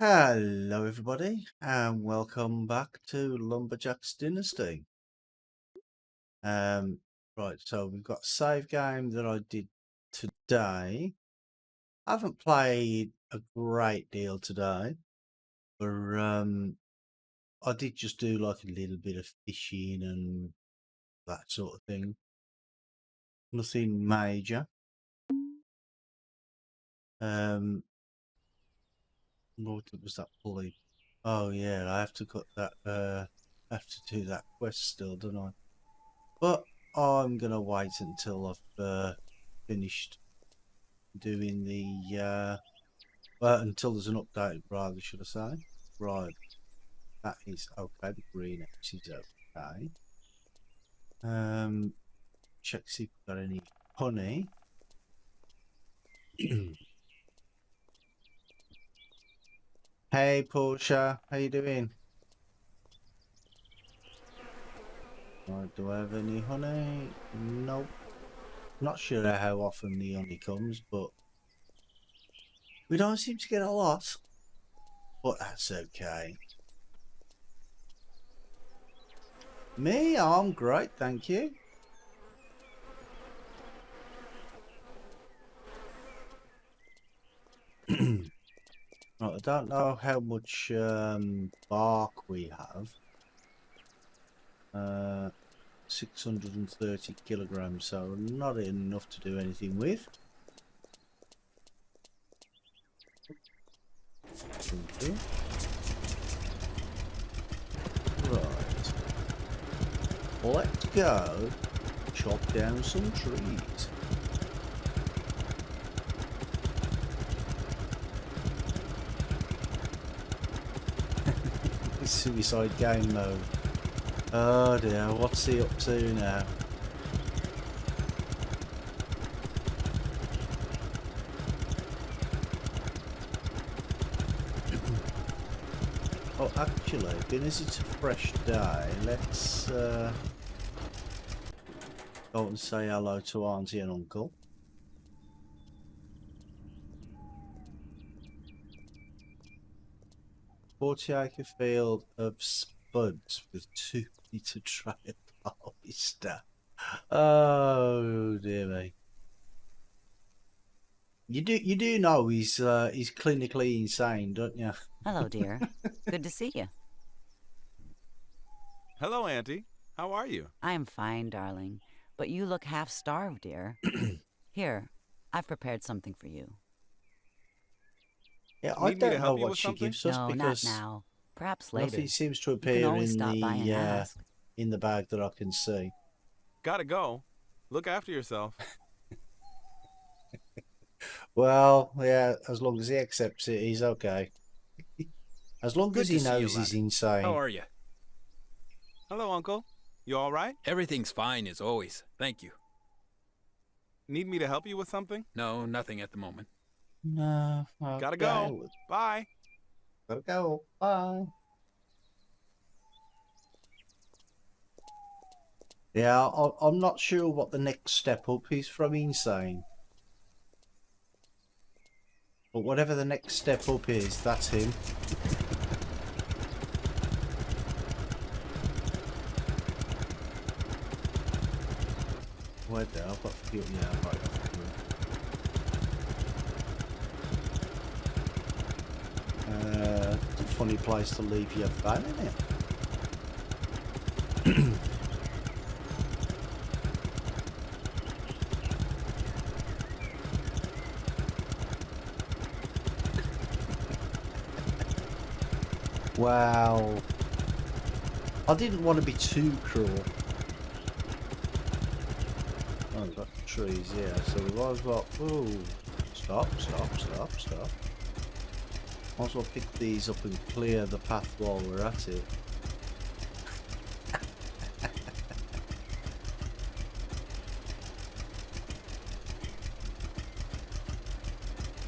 Hello, everybody, and welcome back to Lumberjack's Dynasty. Right, so we've got a save game that I did today. I haven't played a great deal today, but I did just do like a little bit of fishing and that sort of thing. Nothing major. What was that pulley? Oh yeah, I have to cut that. Have to do that quest still, don't I? But I'm gonna wait until I've finished doing until there's an update, rather, should I say? Right, that is okay. The green X is okay. Check see if we've got any honey. Hey, Portia, how you doing? Right, do I have any honey? Nope. Not sure how often the honey comes, but we don't seem to get a lot. But that's okay. Me, I'm great, thank you. Right, I don't know how much bark we have. 630 kilograms, so not enough to do anything with. Right, let's go chop down some trees. Suicide game mode. Oh dear, what's he up to now? Oh, actually, being as it's a fresh day, let's go and say hello to Auntie and Uncle. Forty-acre field of spuds with too many to try and harvester. Oh dear me. You do know he's clinically insane, don't you? Hello, dear. Good to see you. Hello, Auntie. How are you? I am fine, darling, but you look half-starved, dear. Here, I've prepared something for you. Yeah, I Need me to don't know help you what with she something? gives us No, not because now. Perhaps nothing later. seems to You can appear always stop by and ask. in the bag that I can see. Gotta go. Look after yourself. Well, yeah, as long as he accepts it, he's okay. As long as Good he to see you, knows lad. he's insane. How are you? Hello, Uncle. You all right? Everything's fine as always. Thank you. Need me to help you with something? No, nothing at the moment. No, Gotta okay. go. Bye. Gotta go. Bye. Yeah, I'm not sure what the next step up is from insane. But whatever the next step up is, that's him. Where there? I've got fuel. Yeah, I've got enough fuel. It's a funny place to leave your van, isn't it? Wow. I didn't want to be too cruel. Oh, we've got trees, yeah. So we've always got... Ooh. Stop. Might as well pick these up and clear the path while we're at it.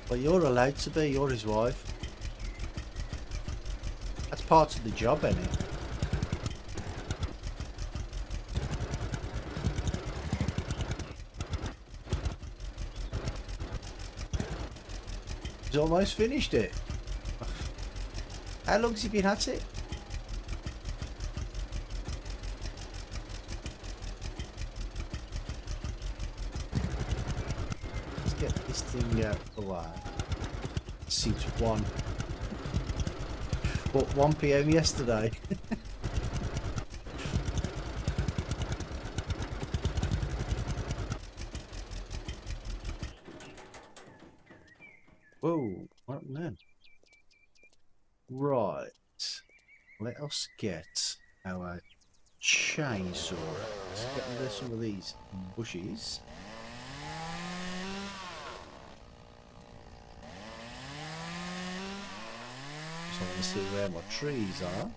Well, you're allowed to be. You're his wife. That's part of the job, ain't it? He's almost finished it. How long's he been at it? Let's get this thing out of the way. Since 1 PM yesterday. Whoa, what then? Right. Let us get our chainsaw. Let's get rid of some of these bushes. So I want to see where my trees are.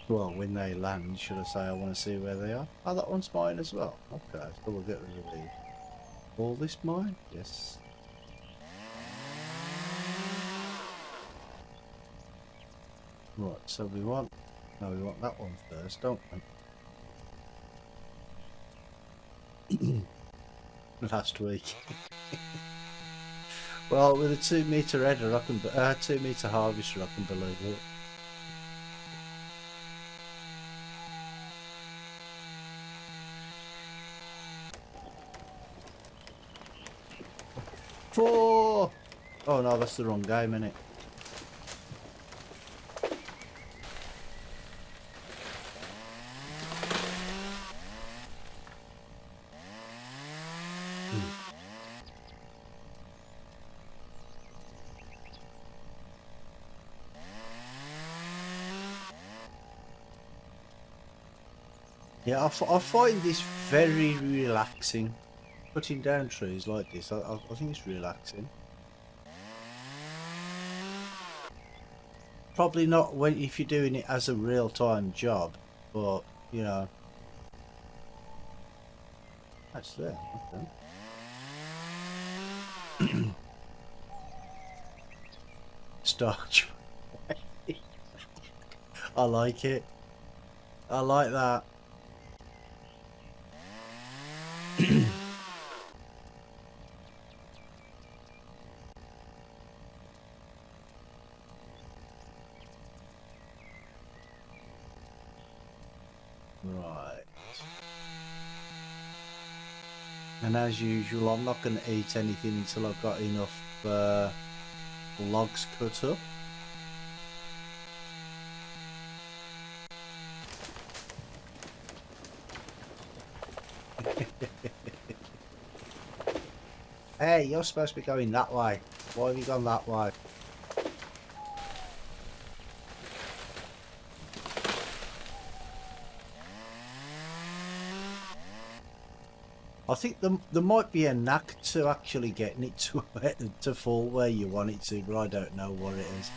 Well, when they land, should I say I want to see where they are? Oh, that one's mine as well. Okay, so we'll get rid of these. All this mine? Yes. Right, so we want that one first, don't we? Last week. Well, with a 2 meter header, I can 2 meter harvester, I can believe it. Four. Oh no, that's the wrong game, innit? Yeah, I find this very relaxing. Putting down trees like this, I think it's relaxing. Probably not when if you're doing it as a real-time job, but you know. That's there. Okay. Starch. I like it. I like that. Right. And as usual, I'm not going to eat anything until I've got enough logs cut up. Hey, you're supposed to be going that way. Why have you gone that way? I think there might be a knack to actually getting it to fall where you want it to, but I don't know what it is.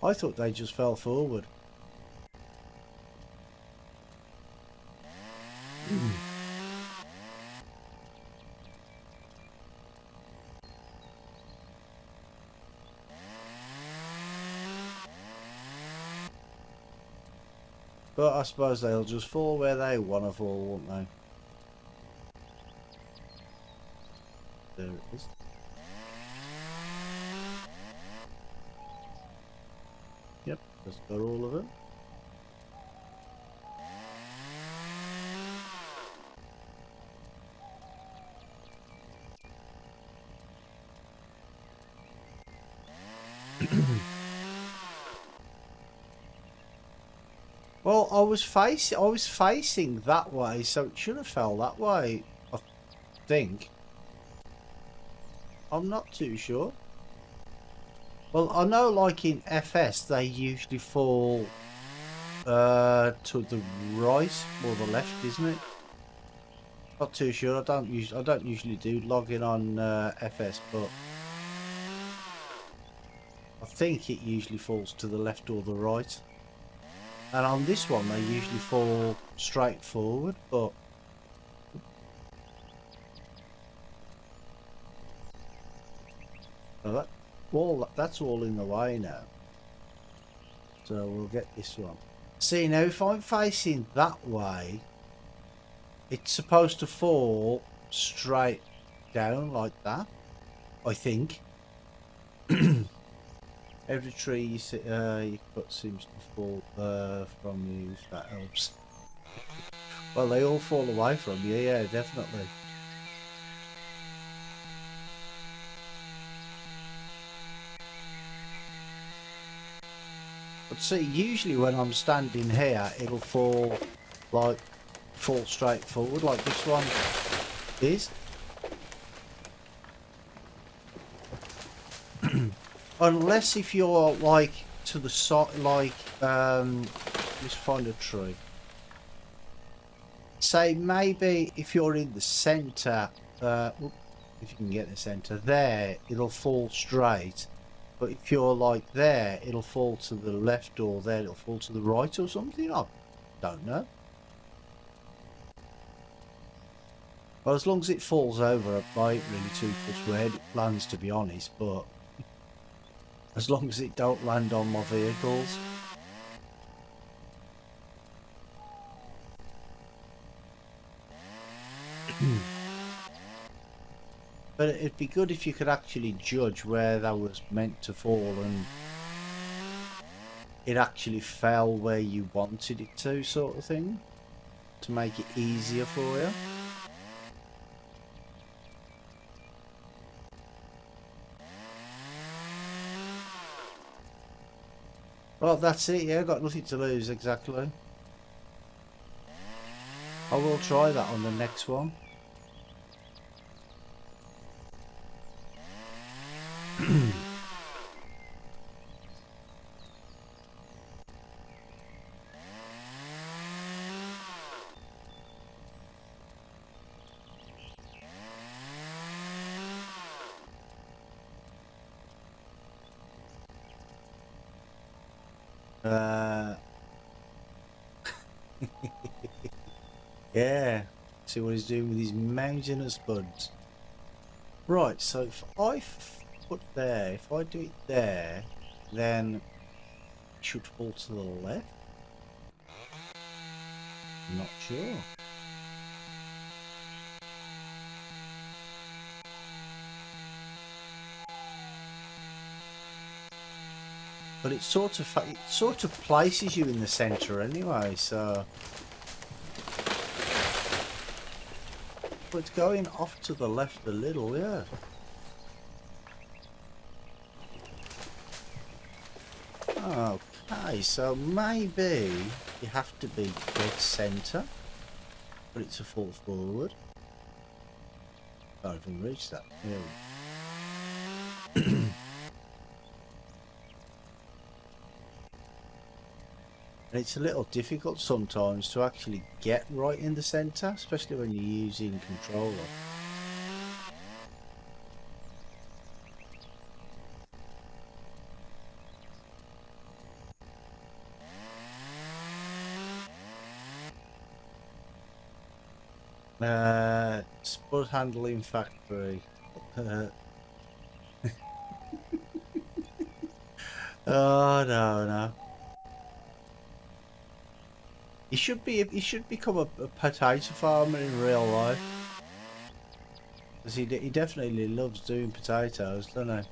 I thought they just fell forward. But I suppose they'll just fall where they want to fall, won't they? There it is. Yep, that's got all of it. Well, I was facing that way, so it should have fell that way, I think. I'm not too sure. Well, I know like in FS they usually fall to the right or the left, isn't it? Not too sure. I don't usually do logging on FS, but I think it usually falls to the left or the right. And on this one, they usually fall straight forward, but that's all in the way now. So we'll get this one. See, now if I'm facing that way, it's supposed to fall straight down like that. I think. Every tree you cut seems to fall from you, if that helps. Well, they all fall away from you, yeah, definitely. But see, usually when I'm standing here, it'll fall straight forward, like this one is. Unless if you're like to the side, like let's find a tree. Say maybe if you're in the center, if you can get the center there, it'll fall straight. But if you're like there, it'll fall to the left, or there it'll fall to the right or something. I don't know. Well, as long as it falls over, I ain't really too fussed where it lands, to be honest. But as long as it don't land on my vehicles. But it'd be good if you could actually judge where that was meant to fall and it actually fell where you wanted it to, sort of thing, to make it easier for you. Well, that's it, yeah, got nothing to lose, exactly. I will try that on the next one. Yeah, see what he's doing with his mountainous buds. Right, so if I put there, if I do it there, then it should fall to the left. Not sure. But it sort of places you in the center anyway, so. But it's going off to the left a little, yeah. Okay, so maybe you have to be dead center, but it's a fall forward. Can't even reach that. Yeah. And it's a little difficult sometimes to actually get right in the center, especially when you're using controller. Spud handling factory. Oh no. He should become a potato farmer in real life. Because he definitely loves doing potatoes, doesn't he?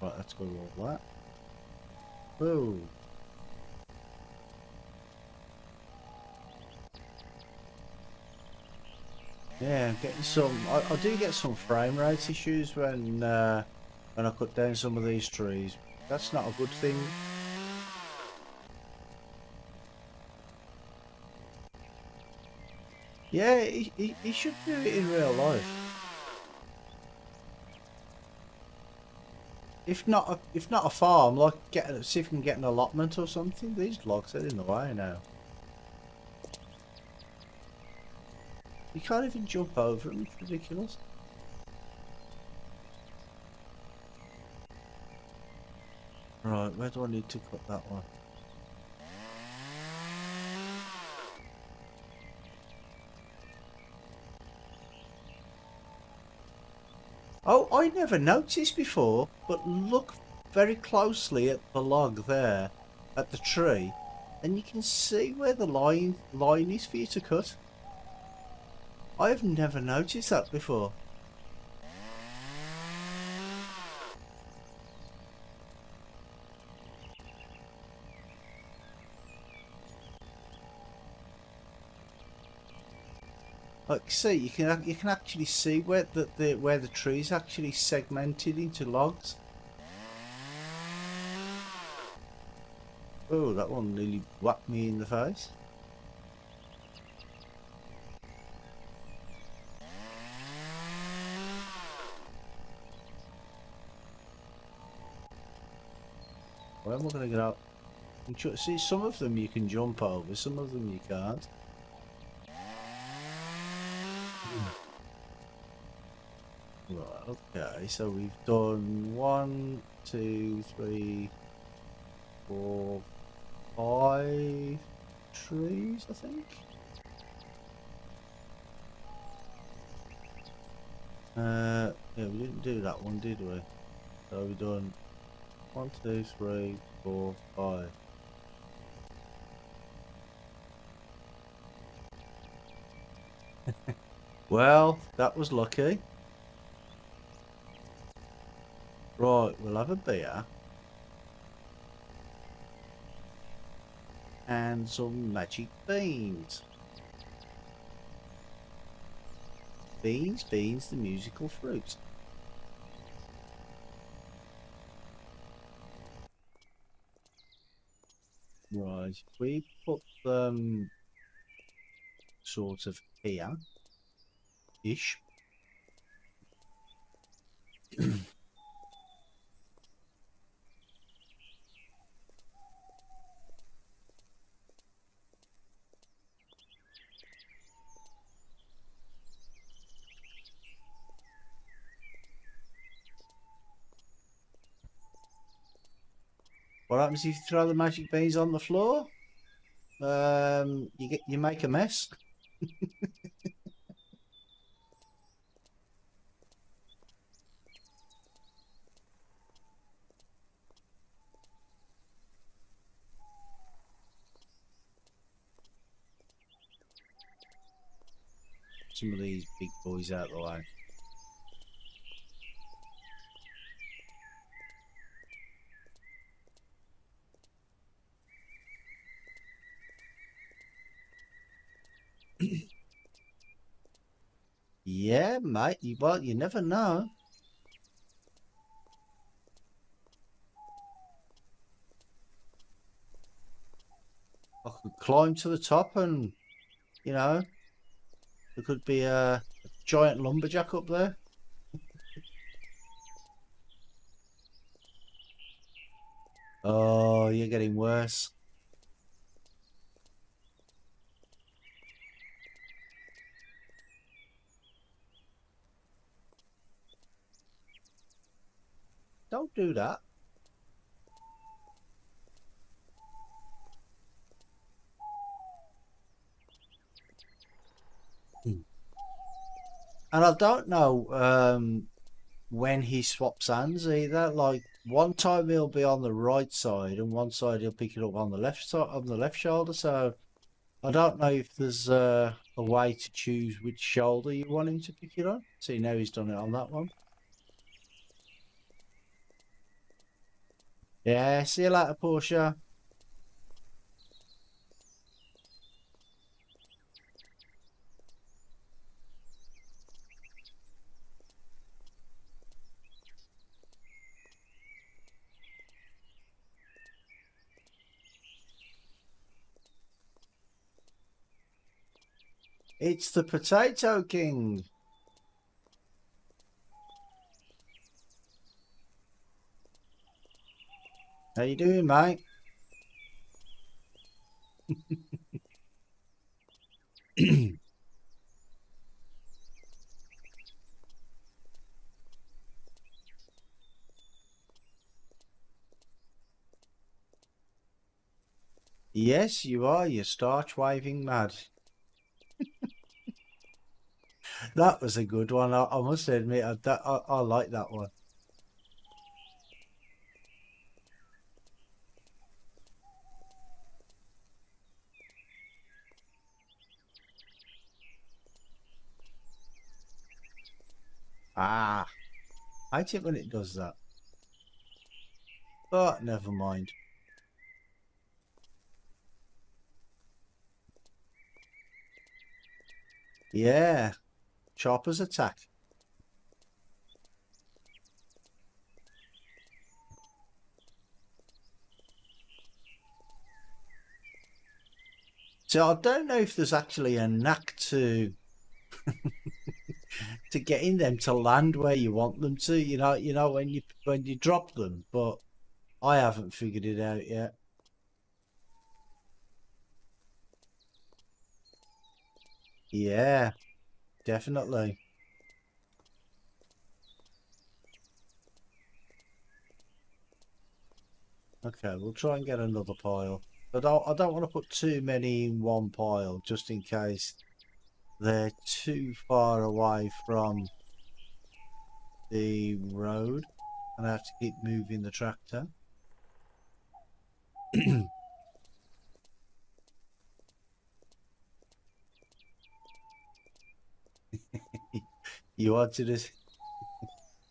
Right, let's go roll that. Whoa. Yeah, I'm getting some. I do get some frame rate issues when I cut down some of these trees. That's not a good thing. Yeah, he should do it in real life. If not a farm, like see if we can get an allotment or something. These logs are in the way now. You can't even jump over them. It's ridiculous. Right, where do I need to cut that one? Oh, I never noticed before, but look very closely at the log there, at the tree, and you can see where the line is for you to cut. I've never noticed that before. Like, see, you can actually see where the tree is actually segmented into logs. Oh, that one nearly whacked me in the face. Where am I going to get out? See, some of them you can jump over, some of them you can't. Right, okay, so we've done 1, 2, 3, 4, 5 trees, I think. Yeah, we didn't do that one, did we? So we've done 1, 2, 3, 4, 5. Well, that was lucky. Right, we'll have a beer. And some magic beans. Beans, the musical fruit. Right, if we put them sort of here-ish. What happens if you throw the magic beans on the floor? You make a mess. Some of these big boys out of the way. Yeah, mate. Well, you never know. I could climb to the top and, you know, there could be a giant lumberjack up there. Oh, you're getting worse. Don't do that. And I don't know when he swaps hands either. Like one time he'll be on the right side, and one side he'll pick it up on the left side, on the left shoulder. So I don't know if there's a way to choose which shoulder you want him to pick it on. See, now he's done it on that one. Yeah, see you later, Portia. It's the Potato King. How you doing, mate? Yes, you are. You starch waving mad. That was a good one. I must admit, I like that one. Ah, I hate it when it does that. But never mind. Yeah, choppers attack. So I don't know if there's actually a knack to getting them to land where you want them to. You know when you drop them, but I haven't figured it out yet. Yeah, definitely. Okay, we'll try and get another pile. But I don't want to put too many in one pile, just in case they're too far away from the road and I have to keep moving the tractor. You wanted to,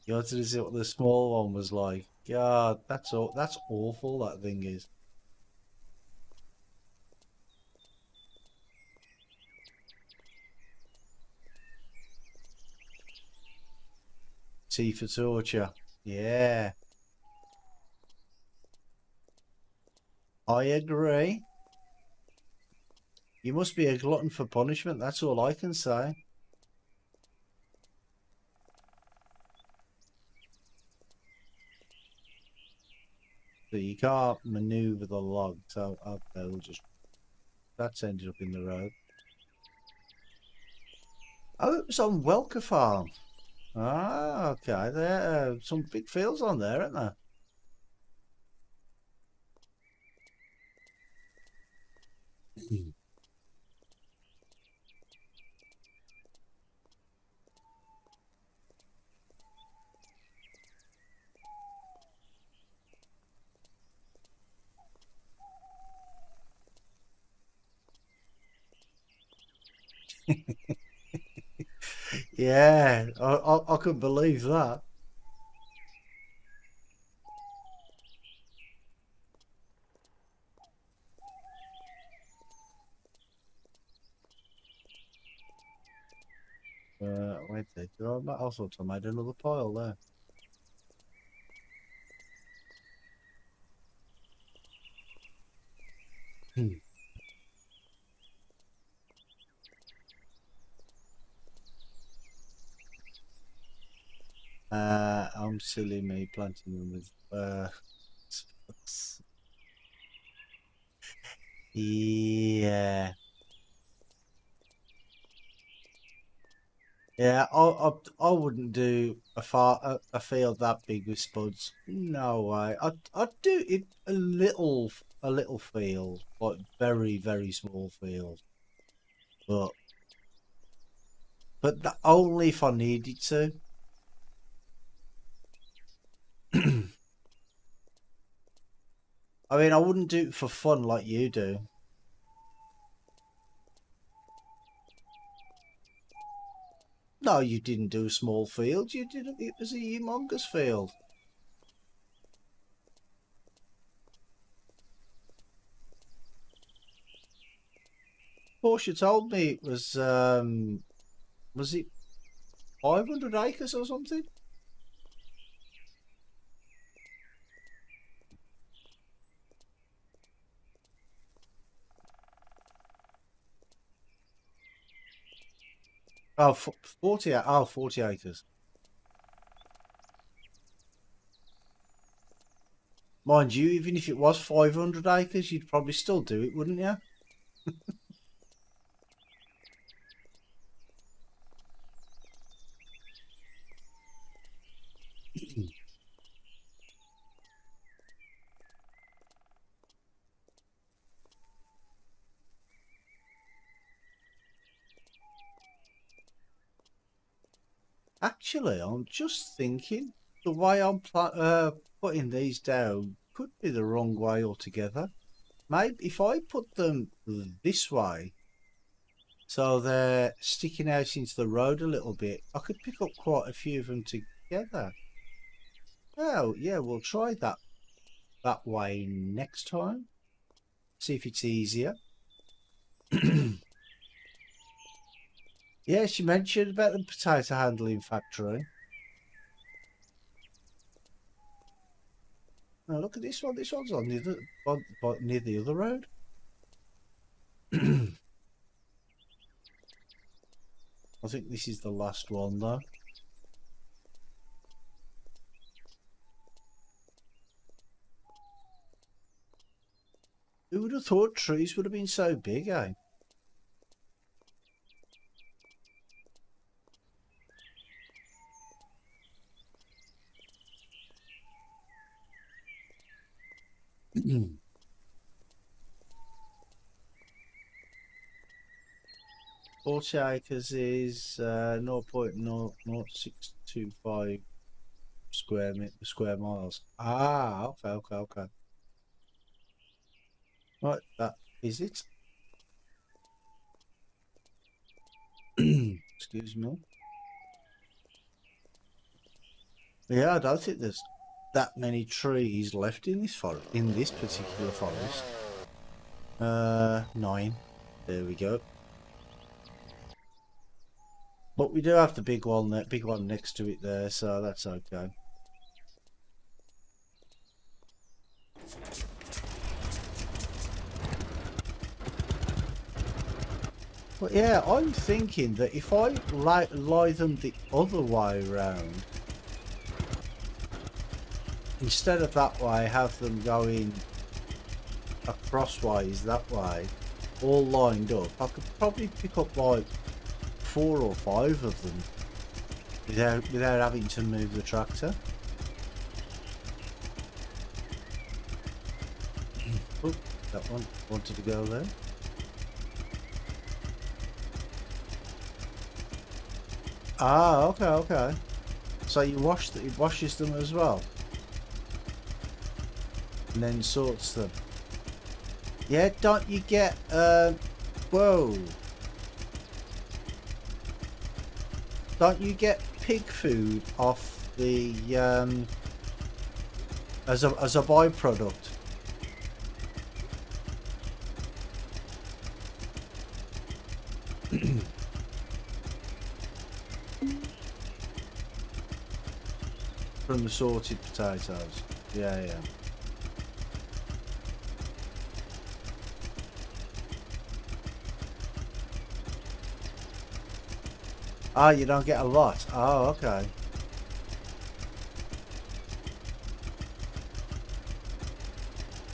you wanted to see what the small one was like. God, that's all. That's awful. That thing is. Tea for torture. Yeah, I agree. You must be a glutton for punishment. That's all I can say. So you can't maneuver the log. So okay, we'll just. That's ended up in the road. Oh, it was on Welker Farm. Ah, okay. There are some big fields on there, aren't there? Yeah, I couldn't believe that. Wait a second. I thought I made another pile there. Hmm. I'm silly me planting them with yeah. Yeah, I wouldn't do a field that big with spuds. No way. I'd do it a little field, like very very small field, but only if I needed to. I mean, I wouldn't do it for fun like you do. No, you didn't do a small field. You did it was a humongous field. Portia told me it was it 500 acres or something? Oh, 40, oh, 40 acres. Mind you, even if it was 500 acres, you'd probably still do it, wouldn't you? Actually, I'm just thinking the way I'm putting these down could be the wrong way altogether. Maybe if I put them this way, so they're sticking out into the road a little bit, I could pick up quite a few of them together. Oh, yeah, we'll try that way next time. See if it's easier. Yeah, she mentioned about the potato handling factory. Oh, look at this one. This one's on near the other road. I think this is the last one, though. Who would have thought trees would have been so big, eh? Mm. 40 acres is 0.0625 square miles. Ah, okay. Right, that is it. Excuse me. Yeah, I don't think there's that many trees left in this forest, in this particular forest. 9. There we go. But we do have the big one next to it there, so that's okay. But yeah, I'm thinking that if I lie them the other way around, instead of that way, have them going crossways that way, all lined up, I could probably pick up like 4 or 5 of them without having to move the tractor. Oh, that one wanted to go there. Ah, okay. So you it washes them as well, and then sorts them. Yeah, don't you get whoa? Don't you get pig food off the as a byproduct? From the sorted potatoes. Yeah. Ah, you don't get a lot. Oh, okay.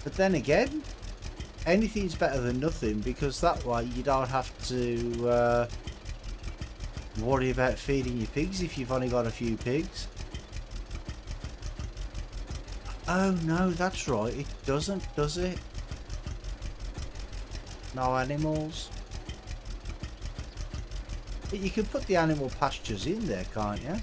But then again, anything's better than nothing, because that way you don't have to worry about feeding your pigs if you've only got a few pigs. Oh no, that's right, it doesn't, does it? No animals. But you can put the animal pastures in there, can't you?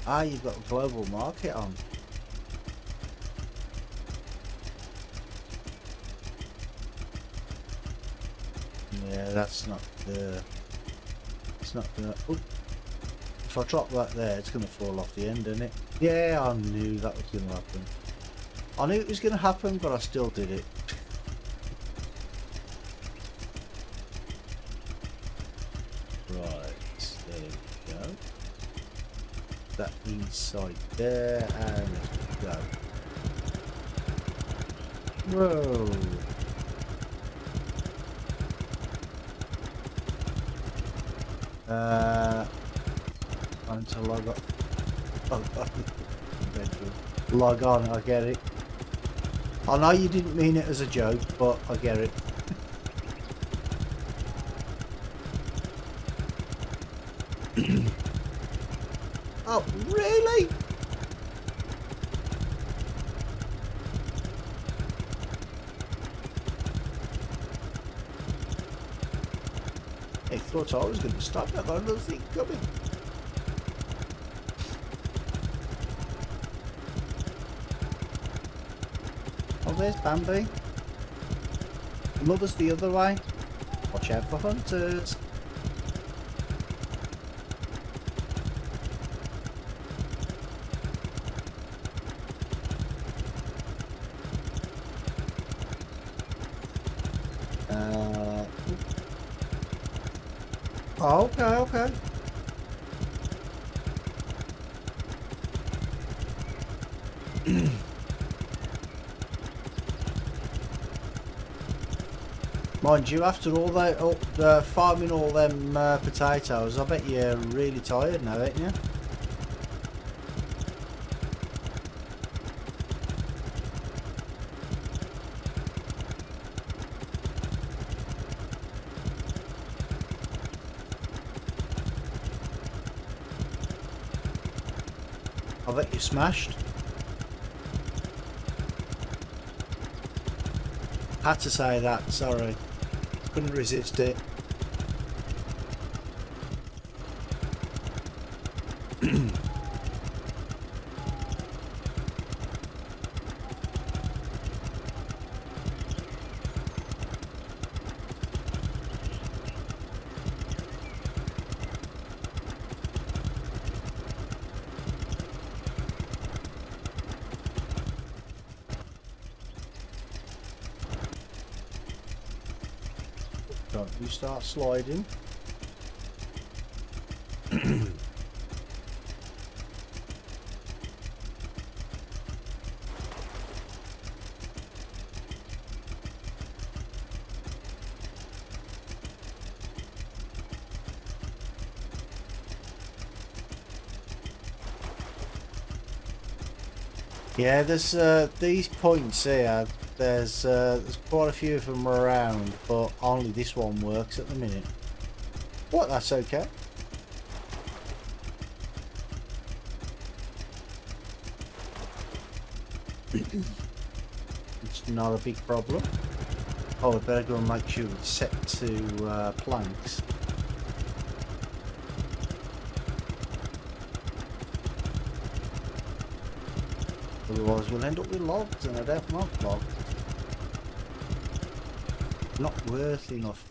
Ah, you've got a global market on. Yeah, that's not the... It's not gonna... Oop. If I drop that there, it's gonna fall off the end, isn't it? Yeah, I knew that was gonna happen. I knew it was gonna happen, but I still did it. Right, there we go. That inside there, and let's go. Whoa. Time to log on. Log on, I get it. I know you didn't mean it as a joke, but I get it. Oh, really? He thought I was going to stop. I got another thing coming. Oh, there's Bambi. Mother's the other way. Watch out for hunters. Oh, okay. Mind you, after all that farming all them potatoes, I bet you're really tired now, ain't you? I bet you smashed. Had to say that, sorry. Couldn't resist it. Don't you start sliding. Yeah, there's these points here. There's quite a few of them around, but only this one works at the minute. What? That's okay. It's not a big problem. Oh, I better go and make sure it's set to planks. Otherwise we'll end up with logs, and I don't want logs. Not worth enough.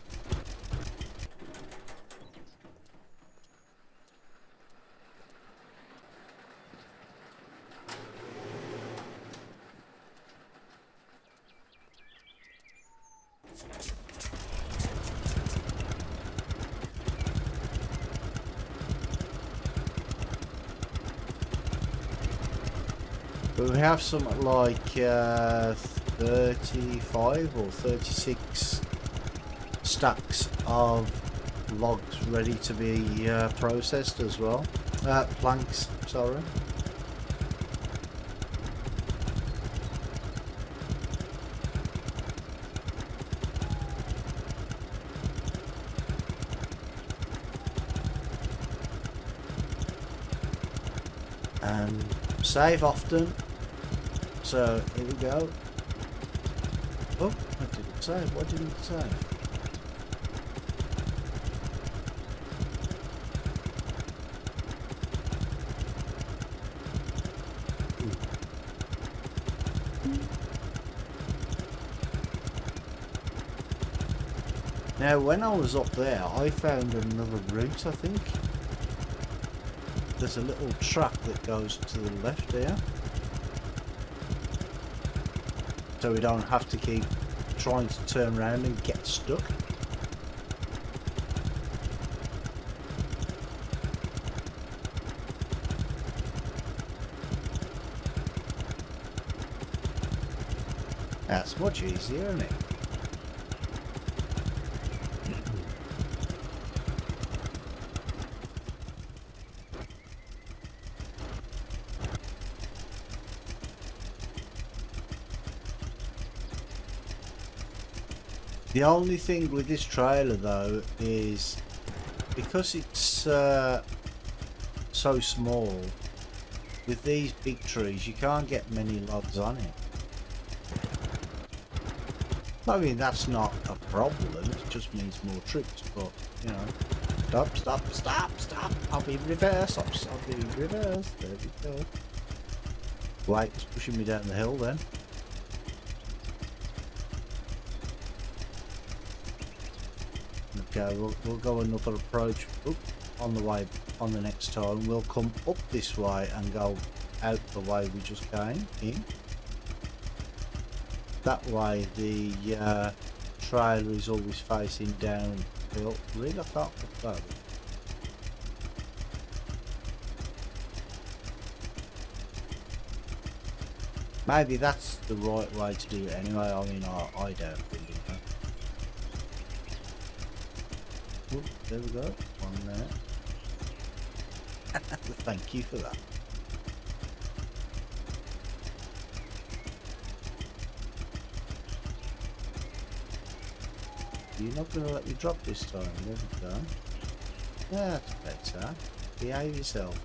But we have something like 35 or 36 stacks of logs ready to be processed as well. Planks, sorry. And save often. So here we go. Oh, I didn't save. Why didn't it save? Now, when I was up there, I found another route, I think. There's a little track that goes to the left here. So we don't have to keep trying to turn around and get stuck. That's much easier, isn't it? The only thing with this trailer though is because it's so small, with these big trees you can't get many logs on it. I mean, that's not a problem. It just means more trips. But you know, stop! I'll be in reverse. I'll be in reverse. There we go. Wait, it's pushing me down the hill then. Okay, we'll go another approach. Oop, on the next time. We'll come up this way and go out the way we just came in. That way the trailer is always facing downhill. Really, I can't put that. Maybe that's the right way to do it anyway. I mean, I don't really know. Oop, there we go. One there. Thank you for that. You're not going to let me drop this time. There we go. That's better. Behave yourself.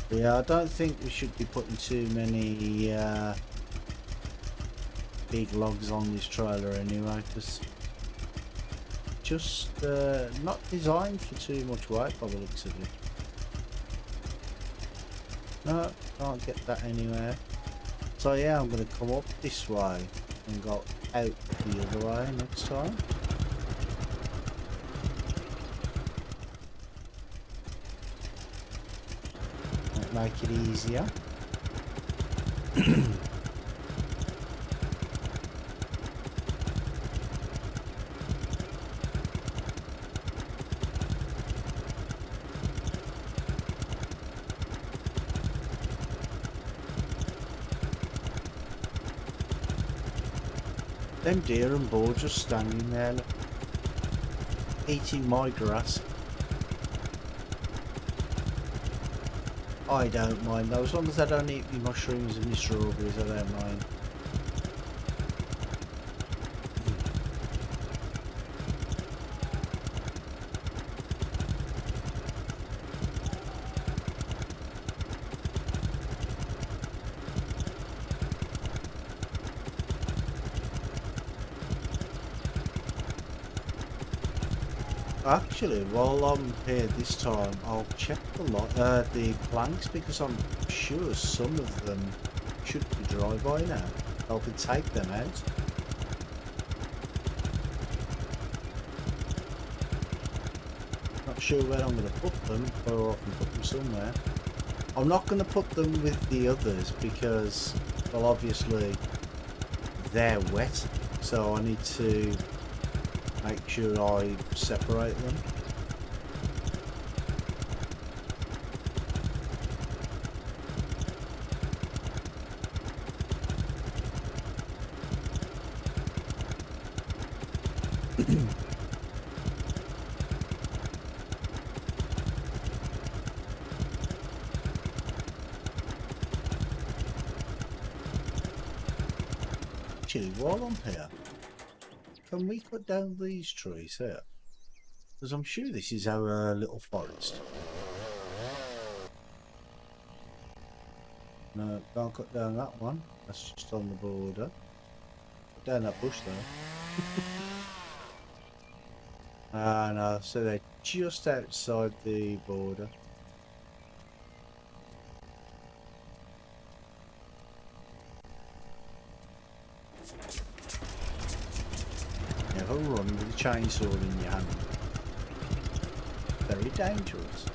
Yeah, I don't think we should be putting too many big logs on this trailer anyway, because just not designed for too much weight by the looks of it. No, can't get that anywhere. So yeah, I'm going to come up this way and go out the other way next time. Make it easier. Them deer and boar just standing there eating my grass. I don't mind though, as long as I don't eat my mushrooms and my strawberries, I don't mind. Actually, while I'm here this time, I'll check the planks, because I'm sure some of them should be dry by now. I can take them out. Not sure where I'm going to put them, or I can put them somewhere. I'm not going to put them with the others because, well, obviously they're wet, so I need to make sure I separate them. Actually, while I'm here, can we cut down these trees here? Because I'm sure this is our little forest. No, can't cut down that one. That's just on the border. Cut down that bush there. Ah no, so they're just outside the border. Never run with a chainsaw in your hand. Very dangerous.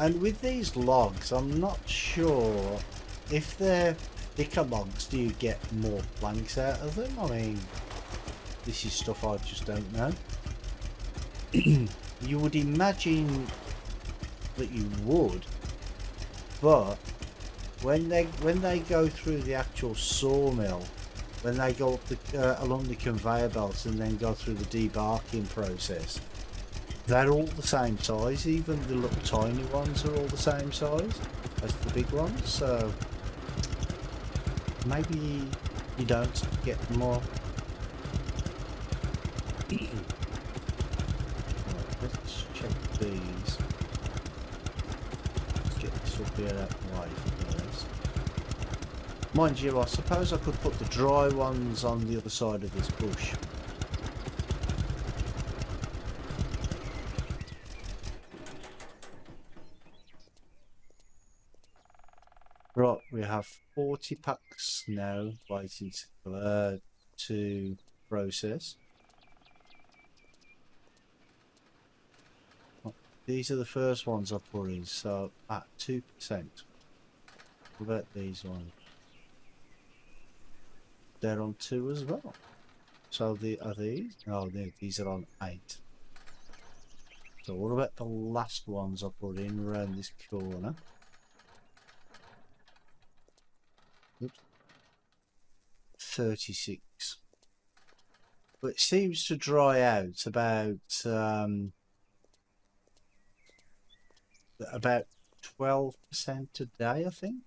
And with these logs, I'm not sure if they're thicker logs, do you get more planks out of them? I mean, this is stuff I just don't know. You would imagine that you would, but when they go through the actual sawmill, when they go up the along the conveyor belts and then go through the debarking process, they're all the same size. Even the little tiny ones are all the same size as the big ones. So maybe you don't get more. Let's check these. Let's get this up here out of the way first. Mind you, I suppose I could put the dry ones on the other side of this bush. Right, we have 40 packs now waiting to process. These are the first ones I put in, so at 2%. What about these ones? They're on 2 as well. So are these? No, these are on 8. So what about the last ones I put in around this corner? Oops. 36. But it seems to dry out about 12% a day, I think.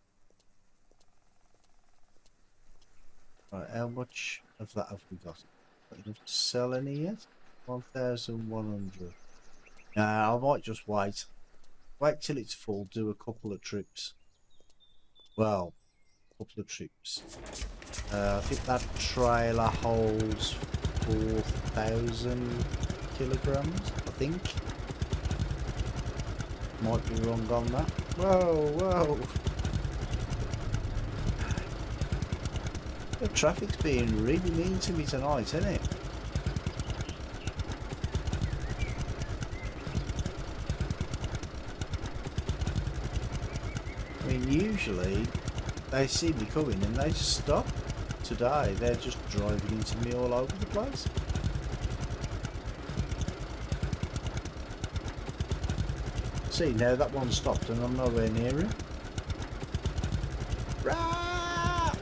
Right, how much of that have we got? Got enough to sell any yet? 1,100. Nah, I might just wait. Wait till it's full, do a couple of trips. Well, a couple of trips. I think that trailer holds 4,000 kilograms, I think. Might be wrong on that. Whoa. The traffic's being really mean to me tonight, isn't it? I mean, usually they see me coming and they just stop. Today, they're just driving into me all over the place. See, now that one stopped and I'm nowhere near him. Rah!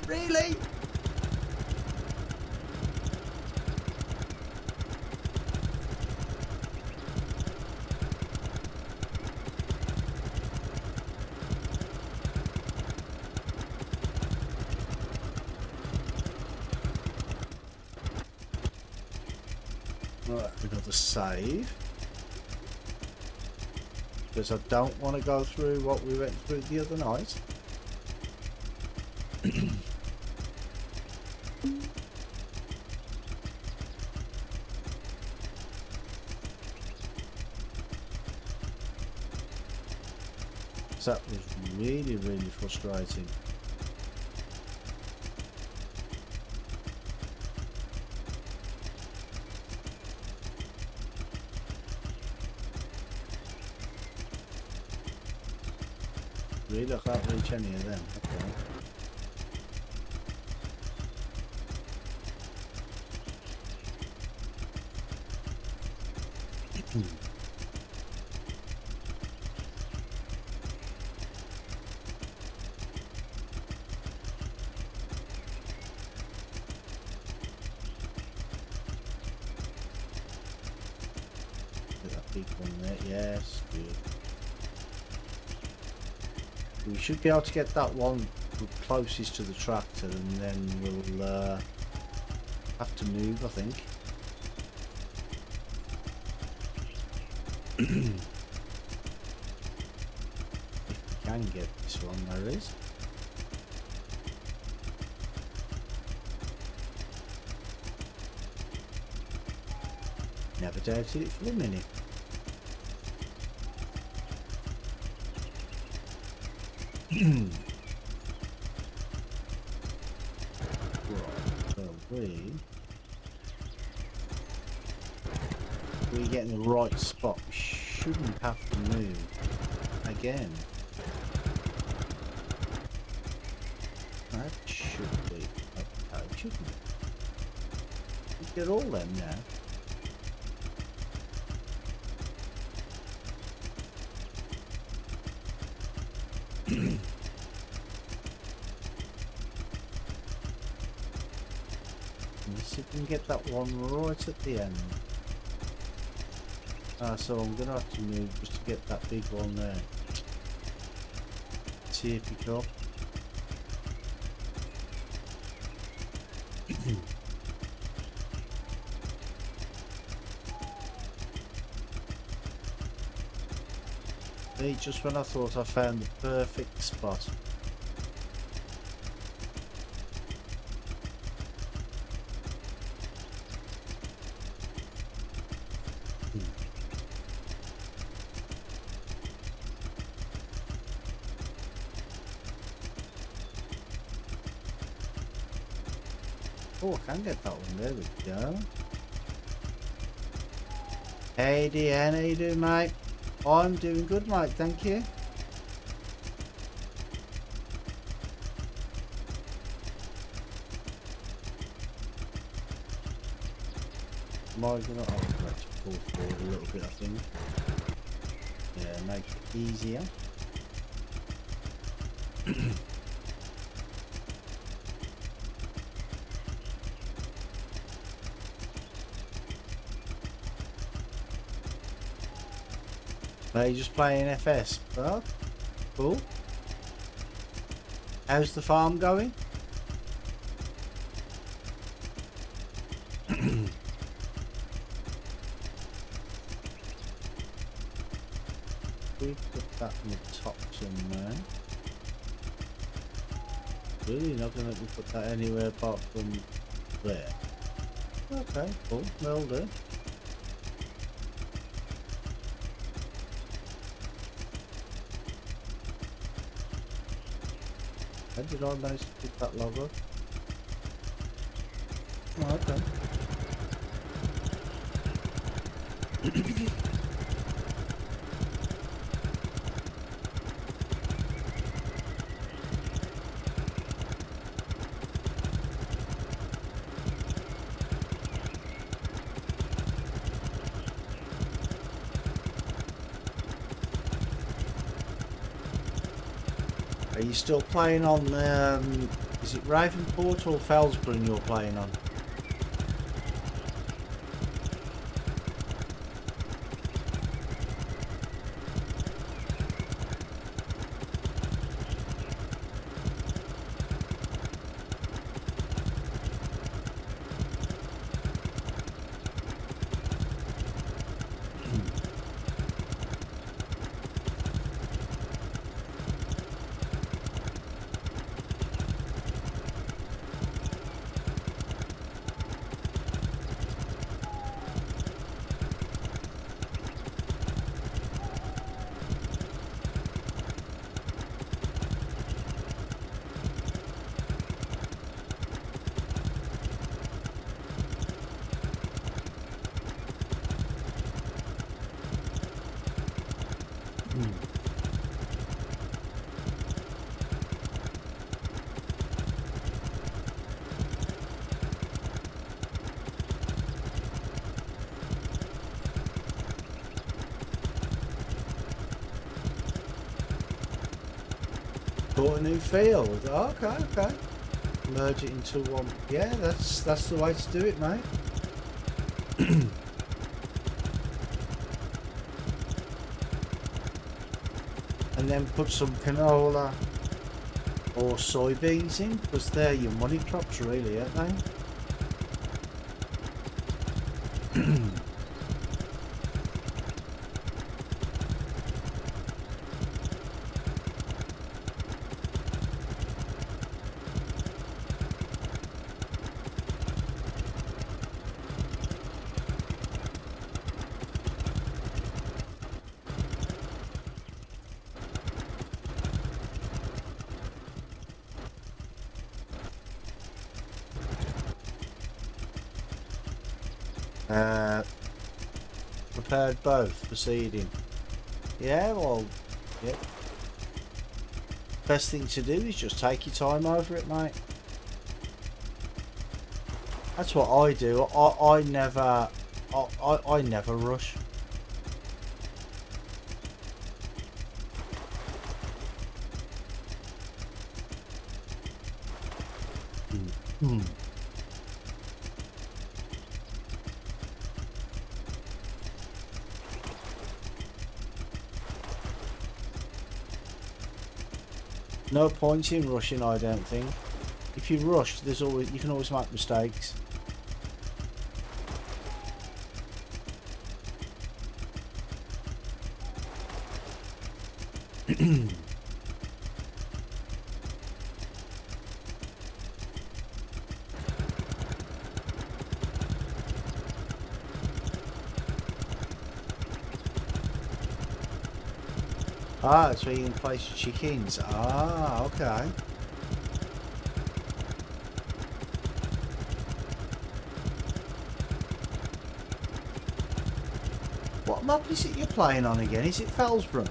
Really? Right, another save. Because I don't want to go through what we went through the other night. That was really, really frustrating. Really, I can't reach any of them. Okay. Get that big one there. Yes, good. We should be able to get that one closest to the tractor, and then we'll have to move, I think. If we can get this one, there is. Never doubted it for a minute. Right, so we get in the right spot. We shouldn't have to move again. That should be okay, shouldn't it? Get all them now. Let's see if we can get that one right at the end. So I'm gonna have to move just to get that big one there. See if we can. See, just when I thought I found the perfect spot. Oh, I can get that one. There we go. Hey, Deanne, how you doing, mate? I'm doing good, mate. Thank you. Am I gonna? Oh, I'll have to pull forward a little bit, I think. Yeah, make it easier. Are you just playing FS? Oh, cool. How's the farm going? We put that in the top somewhere. Really not going to let me put that anywhere apart from there. Okay, cool. Well done. How did I manage to pick that log up? Oh, okay. Are you still playing on, is it Ravenport or Felsbrunn you're playing on? Bought a new field. Oh, okay, okay. Merge it into one. Yeah, that's the way to do it, mate. And then put some canola or soybeans in, because they're your money crops, really, aren't they? Prepared both for seeding. Yeah, well, yep. Best thing to do is just take your time over it, mate. That's what I do. I never, I never rush. Hmm. No point in rushing, I don't think. If you rush, there's always, you can always make mistakes. Ah, that's where you can place your chickens. Ah, okay. What map is it you're playing on again? Is it Felsborough?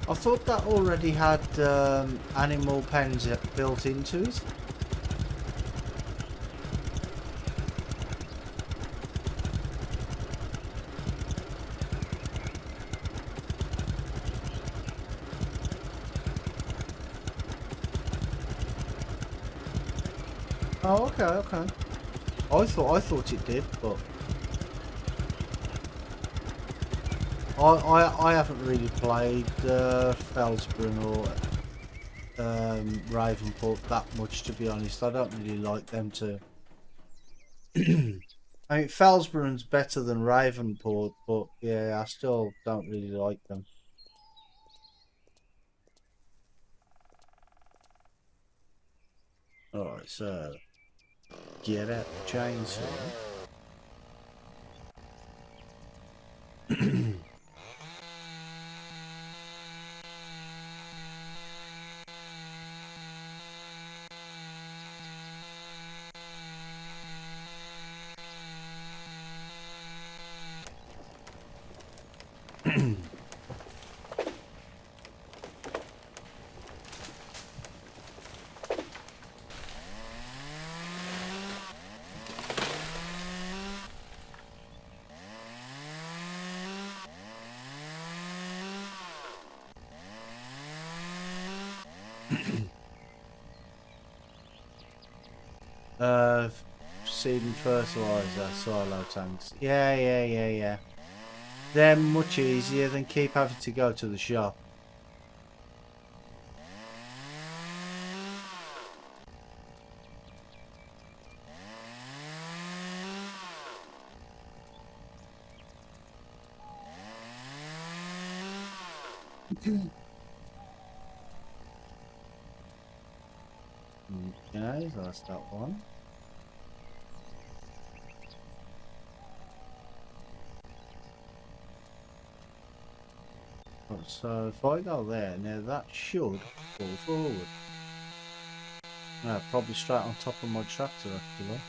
I thought that already had animal pens built into it. Oh, okay, okay. I thought it did, but I haven't really played Felsborough or Ravenport that much, to be honest. I don't really like them to. I mean, Felsborough's better than Ravenport, but yeah, I still don't really like them. Alright, so get out the chainsaw. Seed and fertilizer, silo tanks. Yeah. They're much easier than keep having to go to the shop. Okay, so that's that one. So if I go there, now that should fall forward. No, probably straight on top of my tractor actually.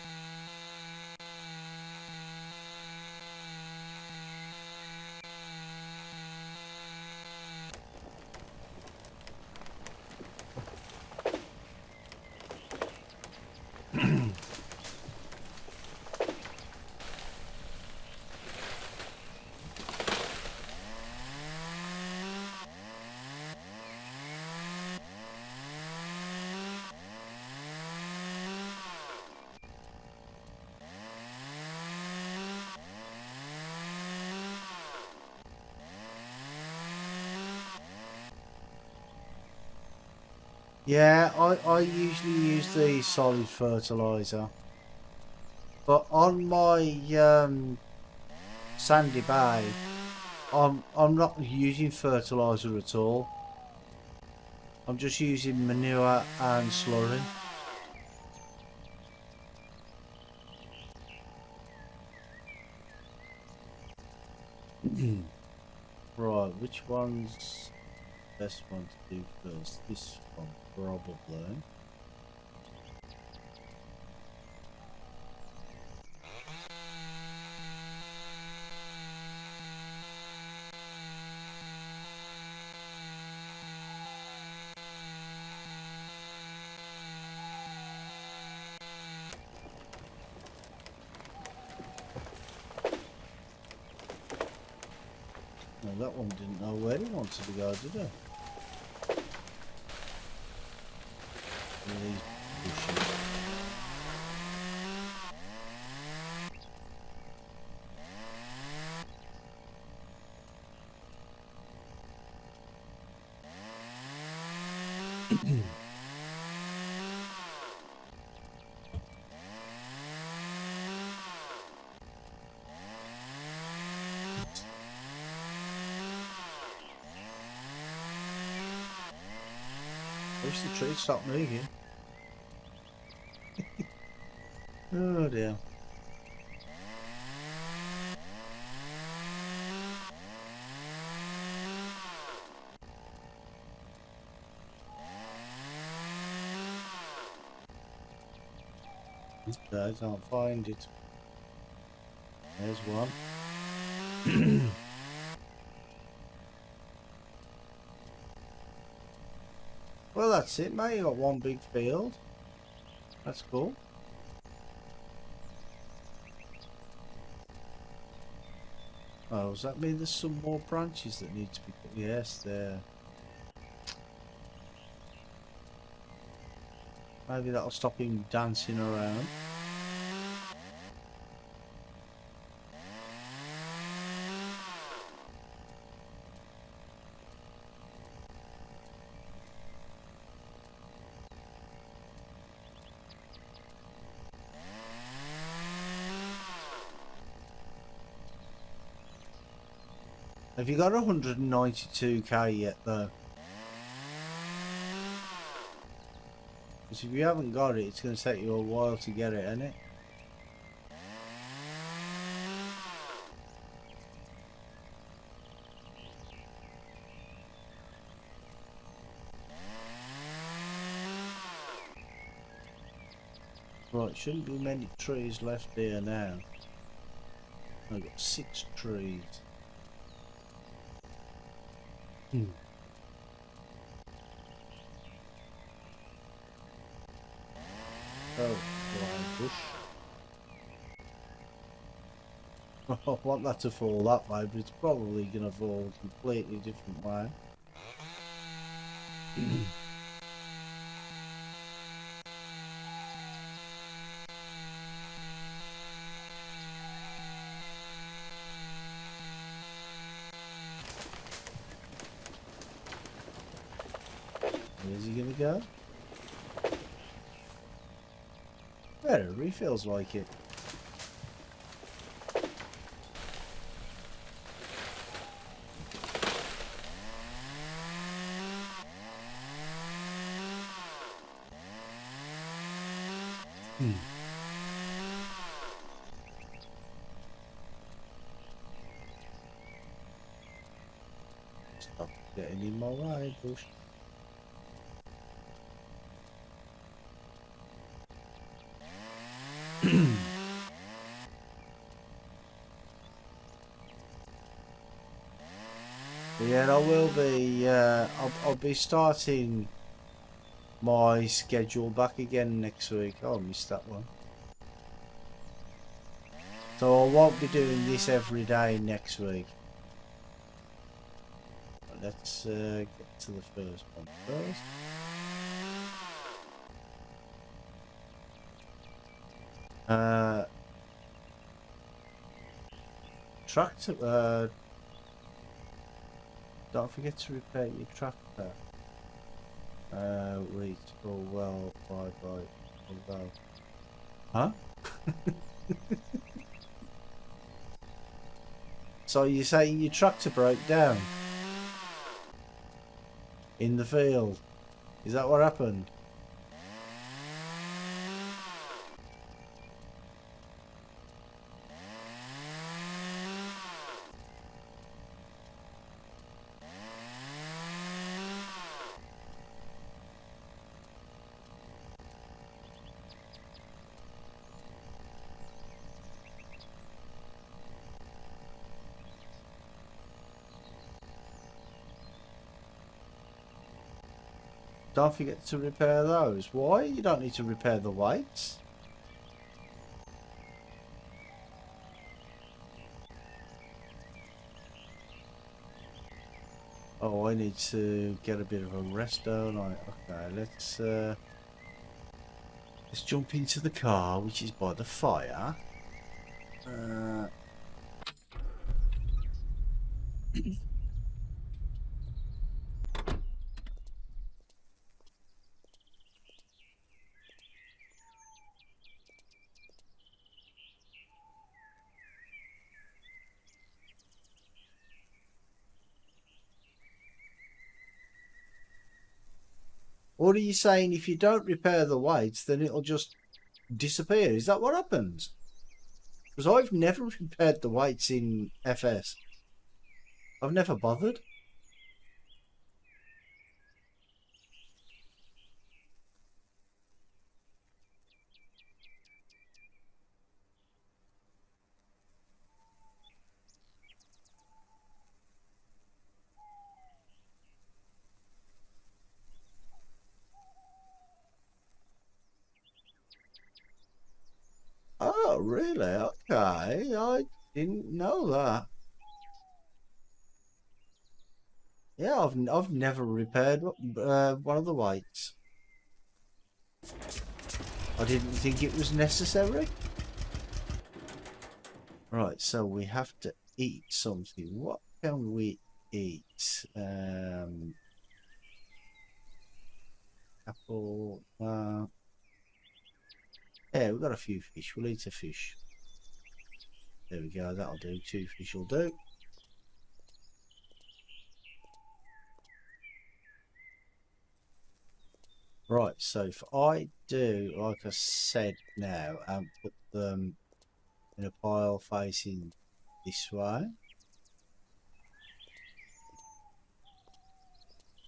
Yeah, I usually use the solid fertilizer, but on my sandy bay, I'm not using fertilizer at all. I'm just using manure and slurry. Right, which one's the best one to do first? This one, probably. No, that one didn't know where he wanted to go, did it? These bushes. I wish the tree stopped moving. Oh dear. I can't find it. There's one. Well, that's it, mate. You got one big field. That's cool. Oh, does that mean there's some more branches that need to be cut? Yes, there. Maybe that'll stop him dancing around. Have you got 192k yet, though? Because if you haven't got it, it's going to take you a while to get it, isn't it? Right, shouldn't be many trees left here now. I've got 6 trees. Oh, blind bush. I want that to fall that way, but it's probably going to fall a completely different way. Where's he going to go? There, it really feels like it. Stop getting in my way, bush. Yeah, I will be. I'll be starting my schedule back again next week. Oh, I missed that one. So I won't be doing this every day next week. Let's get to the first one first. Tractor. Don't forget to repair your tractor. Wait. Oh well. Bye bye. Although. Huh? So you're saying your tractor broke down in the field? Is that what happened? Don't forget to repair those. Why? You don't need to repair the weights. Oh, I need to get a bit of a rest, don't I? Okay, let's jump into the car, which is by the fire. What are you saying? If you don't repair the weights, then it'll just disappear. Is that what happens? Because I've never repaired the weights in FS. I've never bothered. Oh, really? Okay. I didn't know that. Yeah, I've never repaired one of the weights. I didn't think it was necessary. Right, so we have to eat something. What can we eat? Apple. Yeah, we've got a few fish. We'll eat a fish. There we go. That'll do. 2 fish will do. Right, so if I do, like I said now, and put them in a pile facing this way.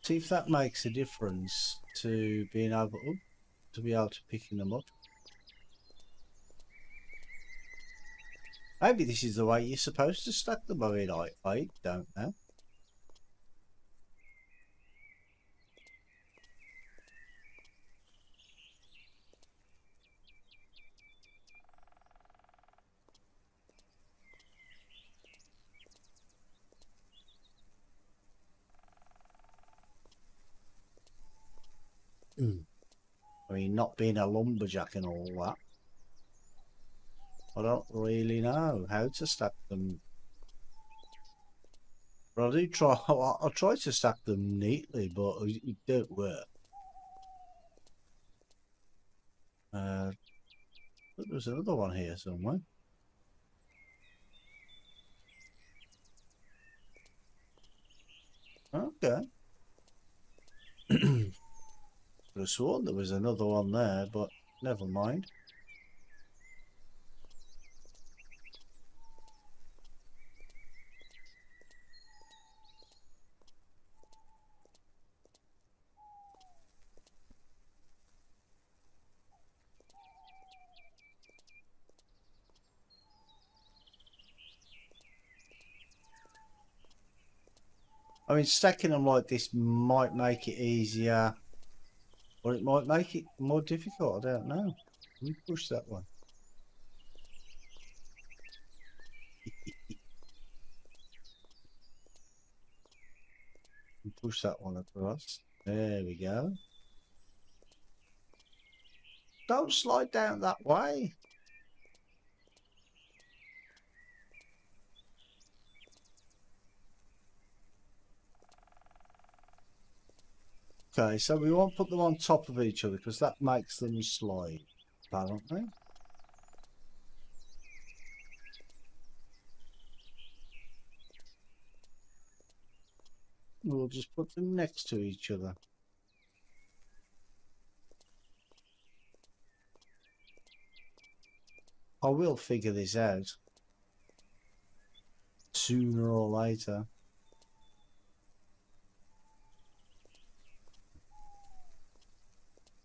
See if that makes a difference to being able to picking them up. Maybe this is the way you're supposed to stack them. I mean, I don't know. I mean, not being a lumberjack and all that, I don't really know how to stack them. But I do try. I try to stack them neatly, but it don't work. There's another one here somewhere. Okay. I could have sworn there was another one there, but never mind. I mean, stacking them like this might make it easier, or it might make it more difficult. I don't know. Let me push that one. Push that one across. There we go. Don't slide down that way. Okay, so we won't put them on top of each other because that makes them slide, apparently. We'll just put them next to each other. I will figure this out sooner or later.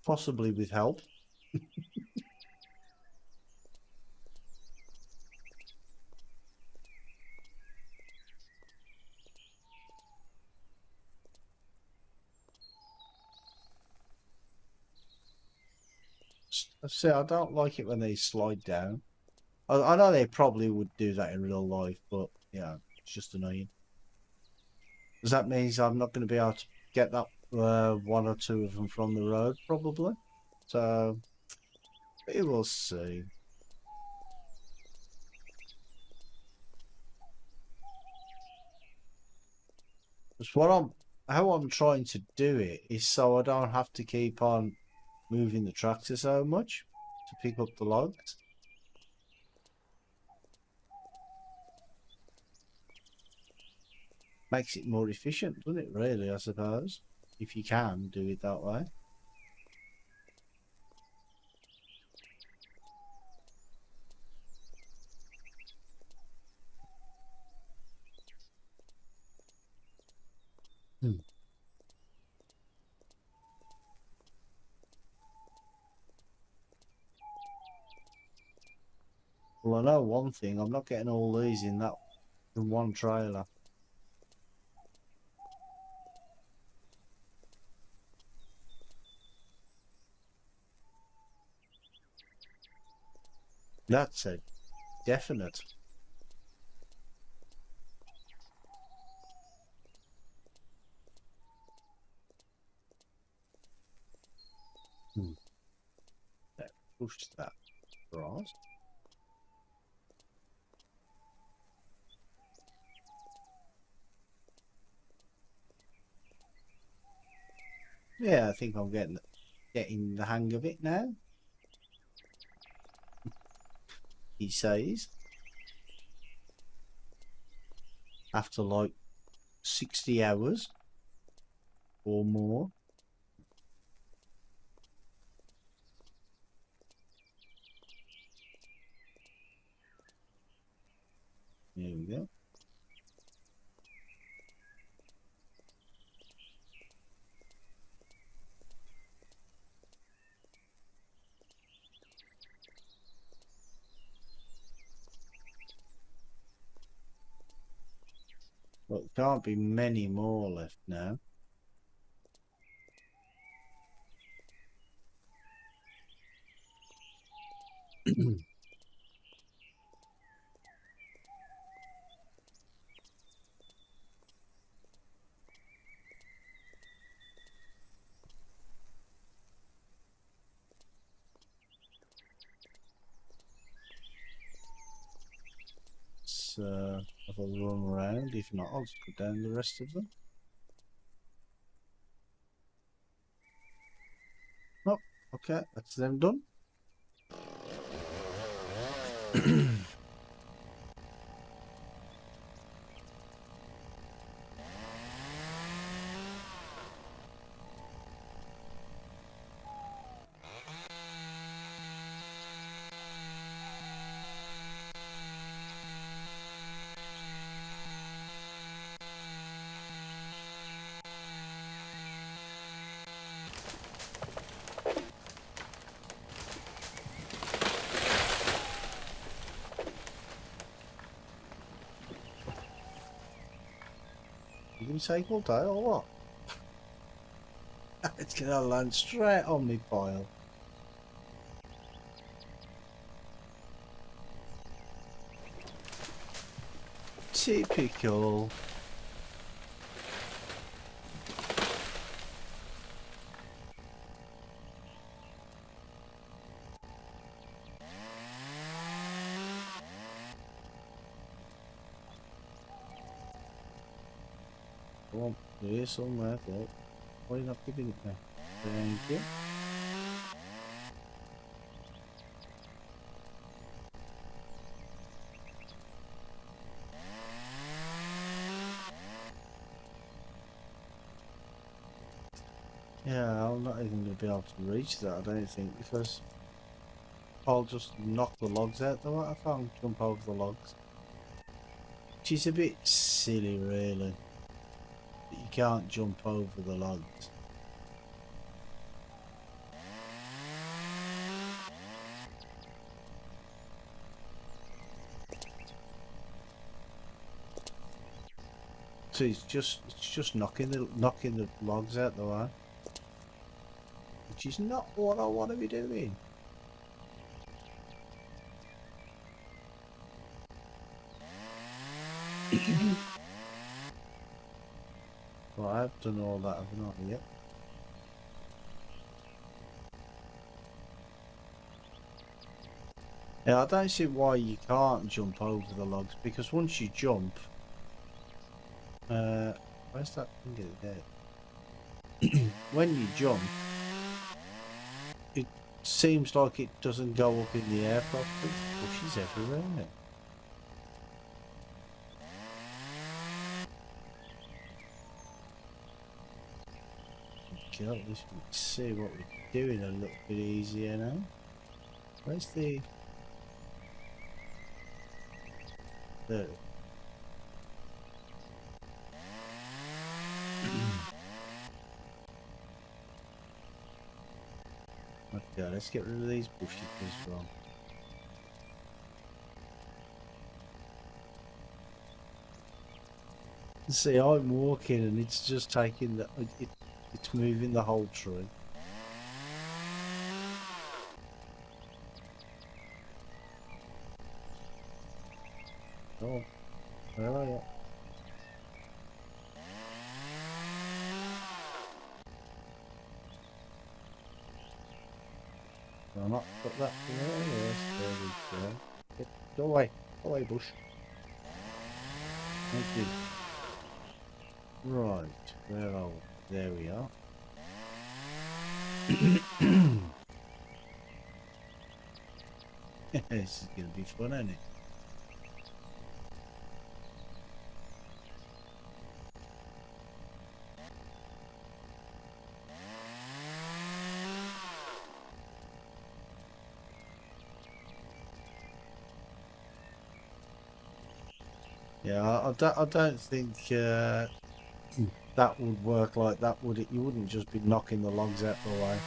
Possibly with help. See, I don't like it when they slide down. I know they probably would do that in real life, but yeah, it's just annoying. Because that means I'm not going to be able to get that one or two of them from the road, probably. So, we will see. Because how I'm trying to do it is so I don't have to keep on moving the tractor so much to pick up the logs. Makes it more efficient, doesn't it, really, I suppose? If you can do it that way. Well, I know one thing, I'm not getting all these in one trailer. That's a definite. Let's push that across. Yeah, I think I'm getting the hang of it now. He says. After like 60 hours or more. There we go. Well, there can't be many more left now. Let's have a run around. If not, I'll just go down the rest of them. Oh, okay, that's them done. You can take all day or what? It's gonna land straight on me pile. Typical. Come on, here somewhere. Why are you not giving it me? Thank you. Yeah, I'm not even going to be able to reach that, I don't think, because I'll just knock the logs out the way. I can't jump over the logs. Which is a bit silly, really. That you can't jump over the logs. So it's just knocking the logs out the way. Which is not what I want to be doing. Well, I've done all that, haven't I? Yep. Yeah, I don't see why you can't jump over the logs, because once you jump, where's that finger there? When you jump, it seems like it doesn't go up in the air properly. Bushes everywhere. God, let's see what we're doing a little bit easier now. Where's the... There. Okay, let's get rid of these bushes as well. See, I'm walking and it's just taking the... It's moving the whole tree. Oh, where are you? I'll not put that there. Yes, there we go. Go away, bush. Thank you. Right, where are we? There we are. This is going to be fun, isn't it? Yeah, I don't think that would work like that, would it? You wouldn't just be knocking the logs out the way.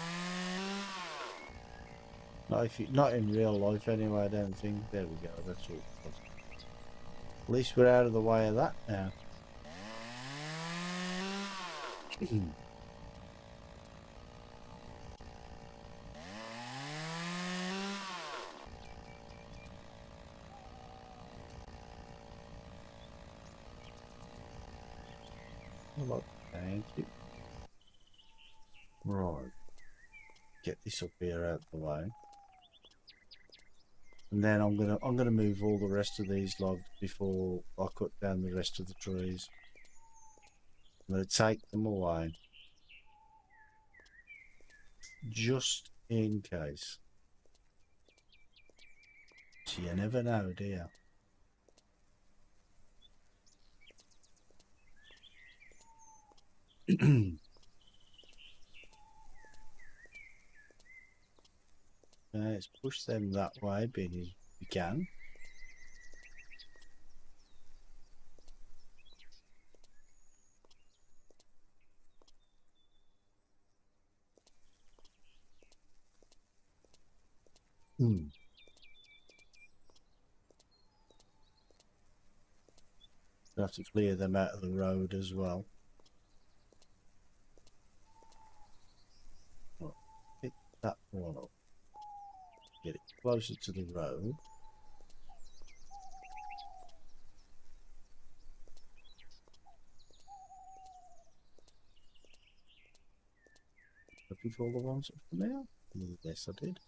Not in real life anyway, I don't think. There we go, that's all. At least we're out of the way of that now. Hello, thank you. Right, get this up here out the way. And then I'm gonna move all the rest of these logs before I cut down the rest of the trees. I'm gonna take them away, just in case. So you never know, do you? Let's push them that way, being as we can. We'll have to clear them out of the road as well. Pick that one up. Get it closer to the road. Looking for all the ones up from there? Yes, I did.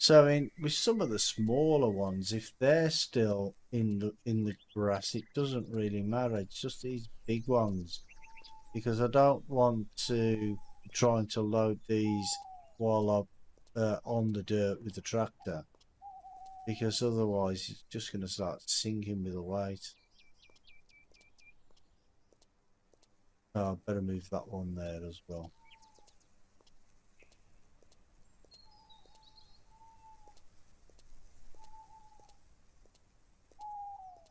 So with some of the smaller ones, if they're still in the grass, it doesn't really matter. It's just these big ones, because I don't want to be trying to load these while I'm on the dirt with the tractor, because otherwise it's just going to start sinking with the weight. Oh, I better move that one there as well.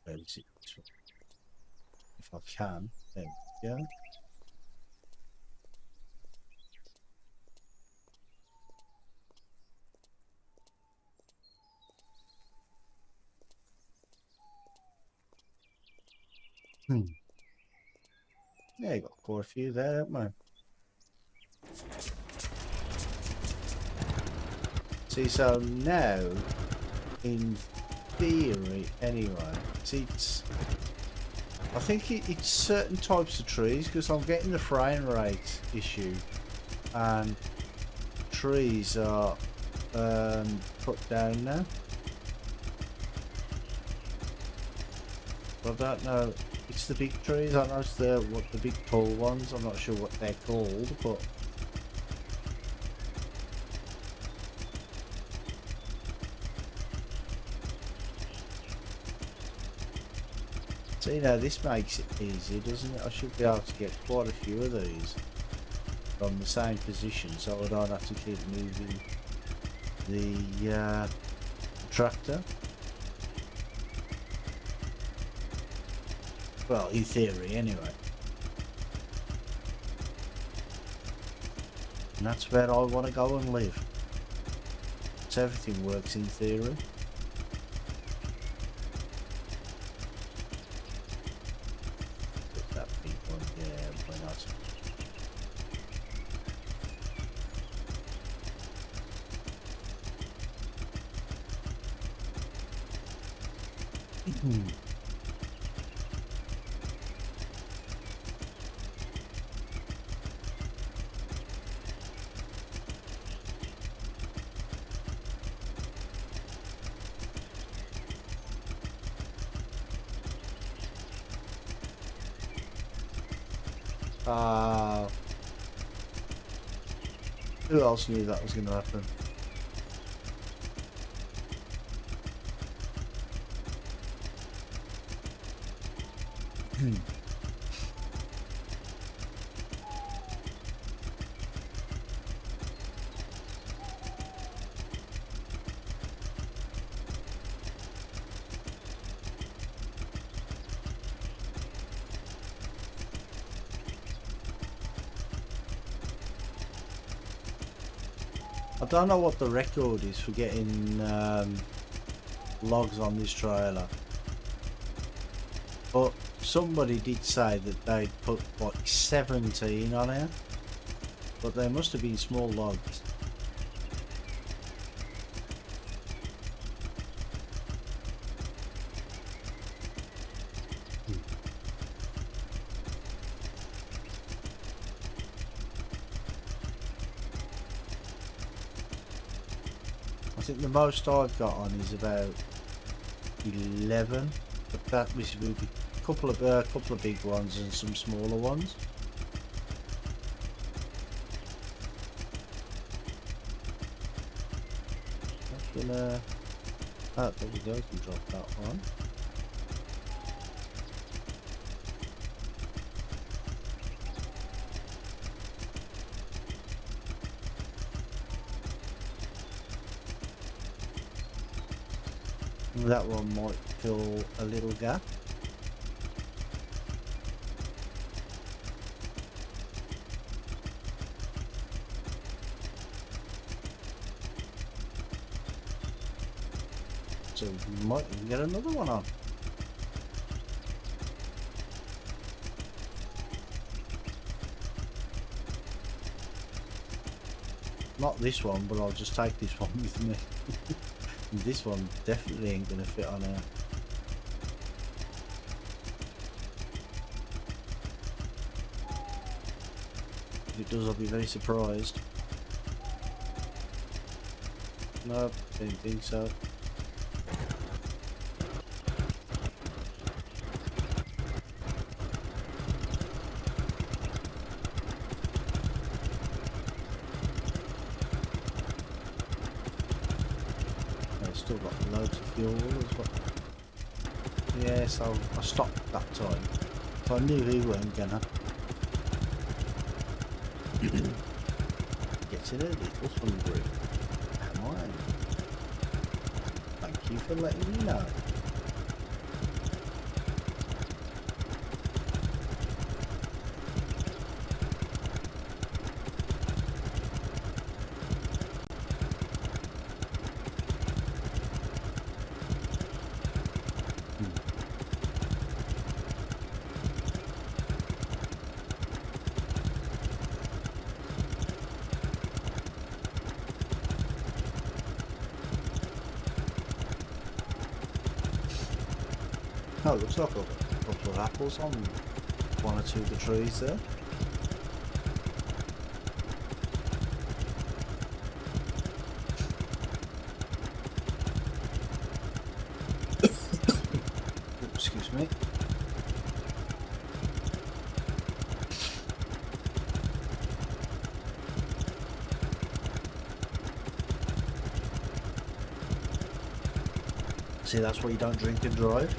Where is it? If I can. There we go. Yeah, you got quite a few there, haven't we? See, so now, in theory, anyway, I think it's certain types of trees, because I'm getting the frame rate issue, and trees are put down now. I don't know. It's the big trees. I know it's the big tall ones. I'm not sure what they're called, but see now this makes it easy, doesn't it? I should be able to get quite a few of these from the same position, so I don't have to keep moving the tractor. Well, in theory, anyway. And that's where I want to go and live. So everything works in theory. Put that big one, yeah, why not? Who else knew that was going to happen? I don't know what the record is for getting logs on this trailer, but somebody did say that they'd put like 17 on here, but they must have been small logs. I think the most I've got on is about 11, but that was a couple of big ones and some smaller ones. That's gonna. Oh, there we go. We can drop that one. That one might fill a little gap. So we might even get another one on. Not this one, but I'll just take this one with me. This one definitely ain't gonna fit on here. If it does, I'll be very surprised. No, didn't think so. Still got loads of fuel as well. Yeah, so I stopped that time. So I knew he weren't gonna. Getting a little hungry. Am I? Thank you for letting me know. Oh, it looks like I've got a couple of apples on one or two of the trees there. Excuse me. See, that's why you don't drink and drive.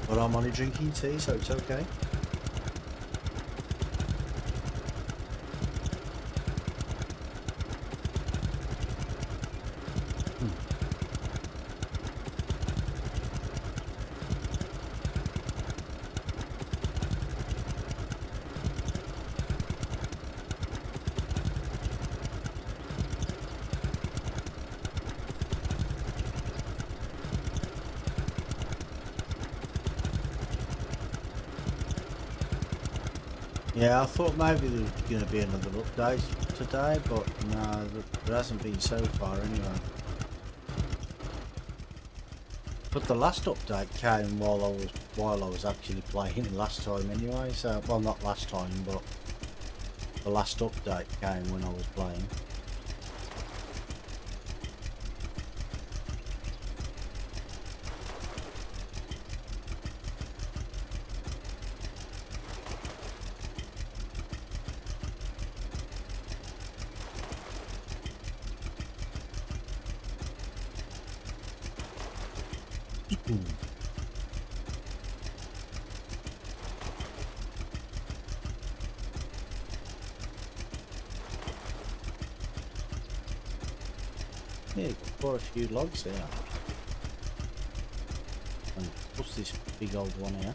But I'm only drinking tea, so it's okay. Yeah, I thought maybe there was going to be another update today, but no, there hasn't been so far anyway. But the last update came while I was actually playing last time anyway. So, well, not last time, but the last update came when I was playing. Yeah, you've got quite a few logs here. And plus this big old one here.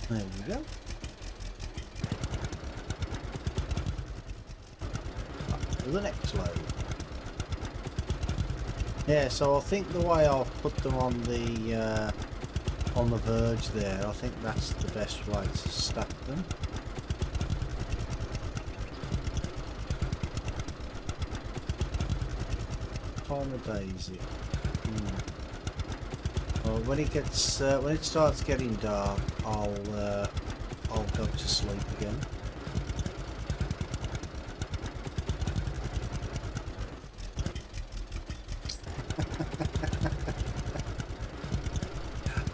There we go. Up to the next load. Yeah, so I think the way I'll put them on the verge there, I think that's the best way to stack them. Time of day is it? Well, when it starts getting dark, I'll go to sleep again.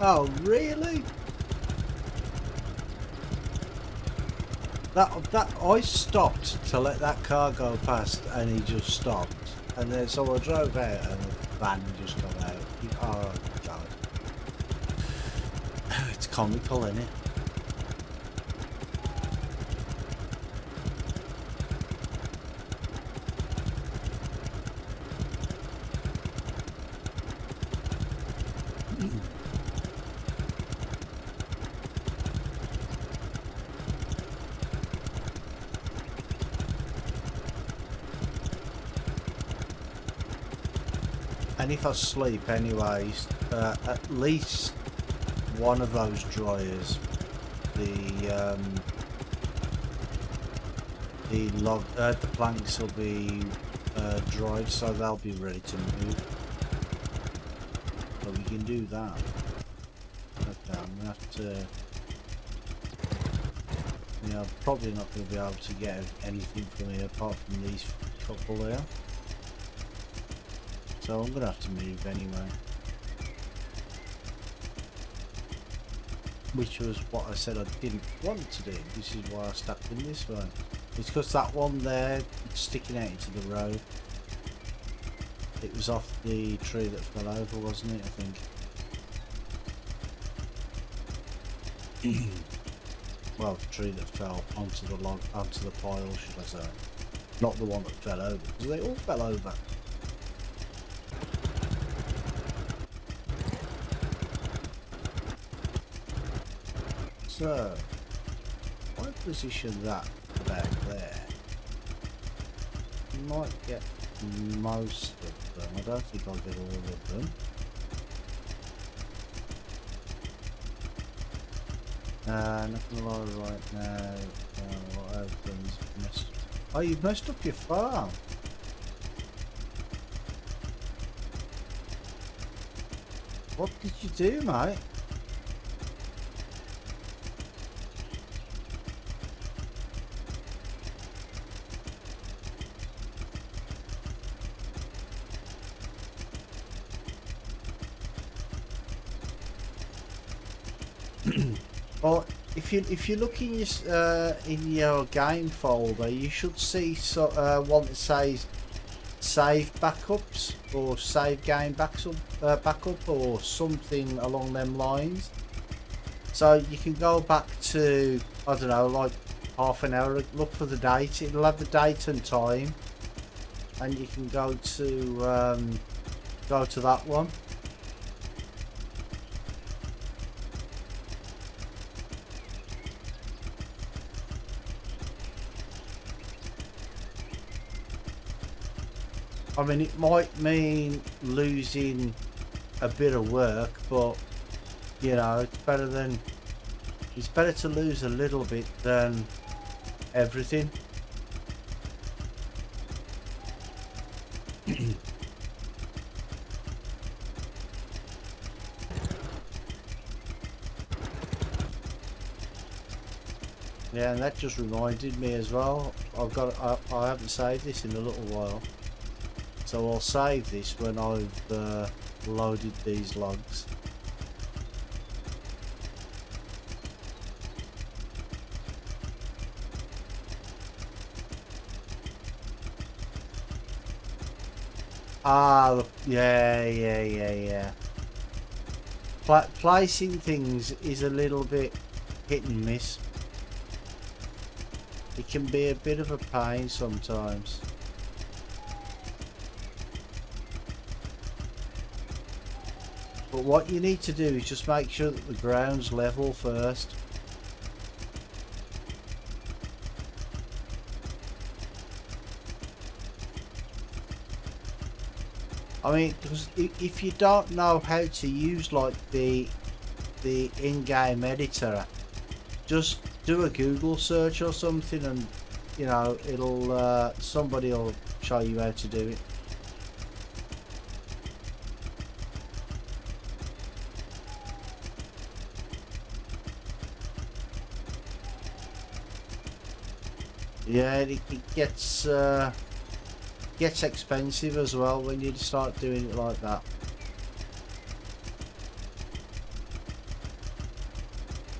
Oh, really? That I stopped to let that car go past, and he just stopped. And then so I drove out, and the van just got out. Oh God! It's comical, isn't it? And if I sleep anyways, at least one of those dryers, the planks will be dried, so they'll be ready to move. So we can do that. Okay, I'm gonna have to. Yeah, I'm probably not going to be able to get anything from here apart from these couple there. So I'm going to have to move anyway. which was what I said I didn't want to do. This is why I stuck in this one. It's because that one there, it's sticking out into the road. It was off the tree that fell over, wasn't it? I think. Well, the tree that fell onto the log, onto the pile, should I say? Not the one that fell over, because they all fell over. So, if I position that back there, I might get most of them. I don't think I'll get all of them. Nothing right now. What opens? Oh, you've messed up your farm. What did you do, mate? Well, if you look in your game folder, you should see one that says save backups or save game backup or something along them lines. So you can go back to, I don't know, like half an hour. Look for the date. It'll have the date and time, and you can go to that one. I mean, it might mean losing a bit of work, but you know, it's better to lose a little bit than everything. Yeah, and that just reminded me as well. I haven't saved this in a little while. So I'll save this when I've loaded these logs. Ah, yeah. Placing things is a little bit hit and miss. It can be a bit of a pain sometimes. But what you need to do is just make sure that the ground's level first. I mean, because if you don't know how to use like the in-game editor, just do a Google search or something, and you know it'll somebody will show you how to do it. Yeah, it gets expensive as well when you start doing it like that.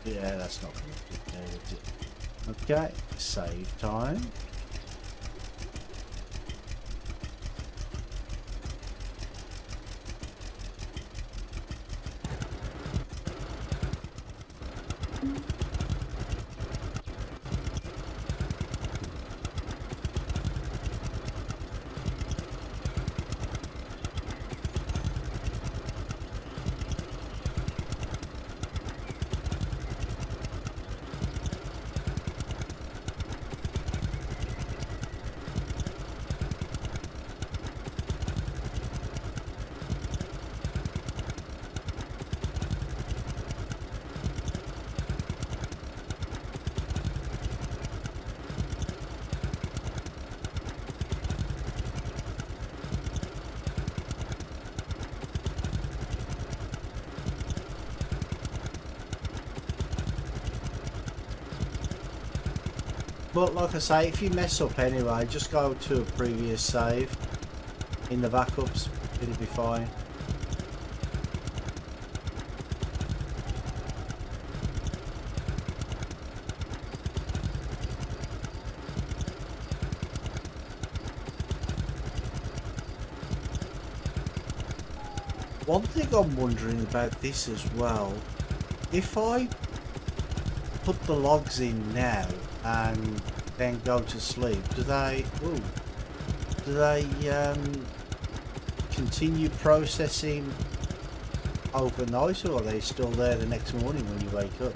Yeah, that's not going to be there, is it? Okay, save time. But like I say, if you mess up anyway, just go to a previous save in the backups, it'll be fine. One thing I'm wondering about this as well, if I put the logs in now and then go to sleep, do they continue processing overnight, or are they still there the next morning when you wake up?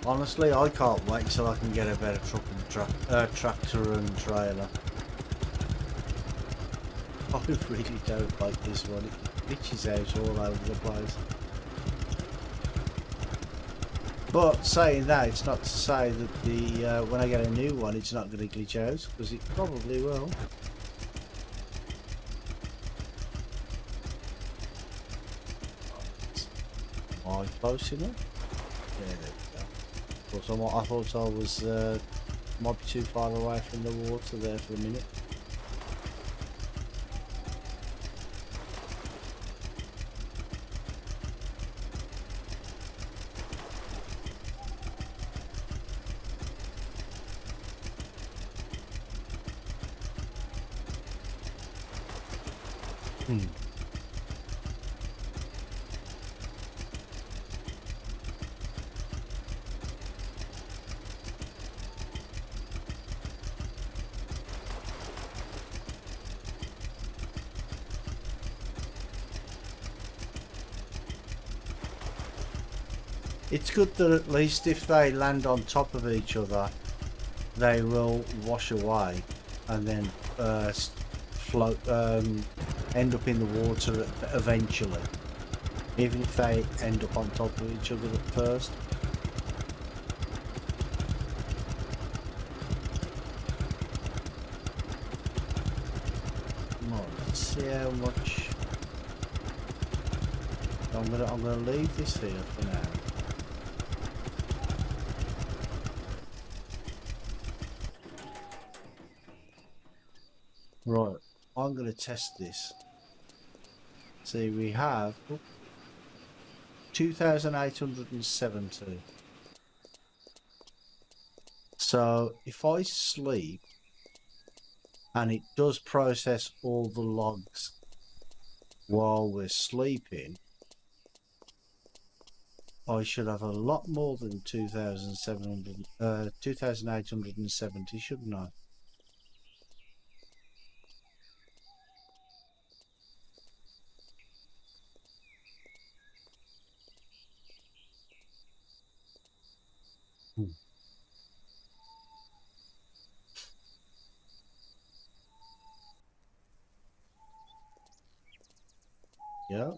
Honestly, I can't wait till I can get a better tractor and trailer. I really don't like this one. It glitches out all over the place. But saying that, it's not to say that the when I get a new one, it's not going to glitch out, because it probably will. Am I close enough? Yeah, there we go. I thought I was might be too far away from the water there for a minute. It's good that at least if they land on top of each other, they will wash away and then float, end up in the water eventually, even if they end up on top of each other at first. Right, let's see how much. I'm gonna leave this here for now. Right, I'm going to test this. See, we have 2,870. So if I sleep and it does process all the logs while we're sleeping, I should have a lot more than 2,870, shouldn't I? Yeah.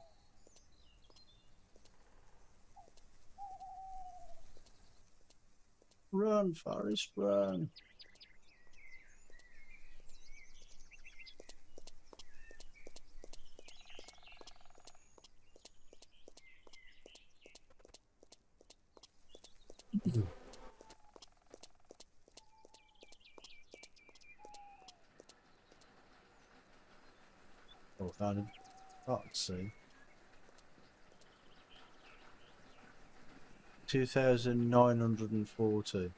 Run, Forest, run. Oh, can't see. 2,940.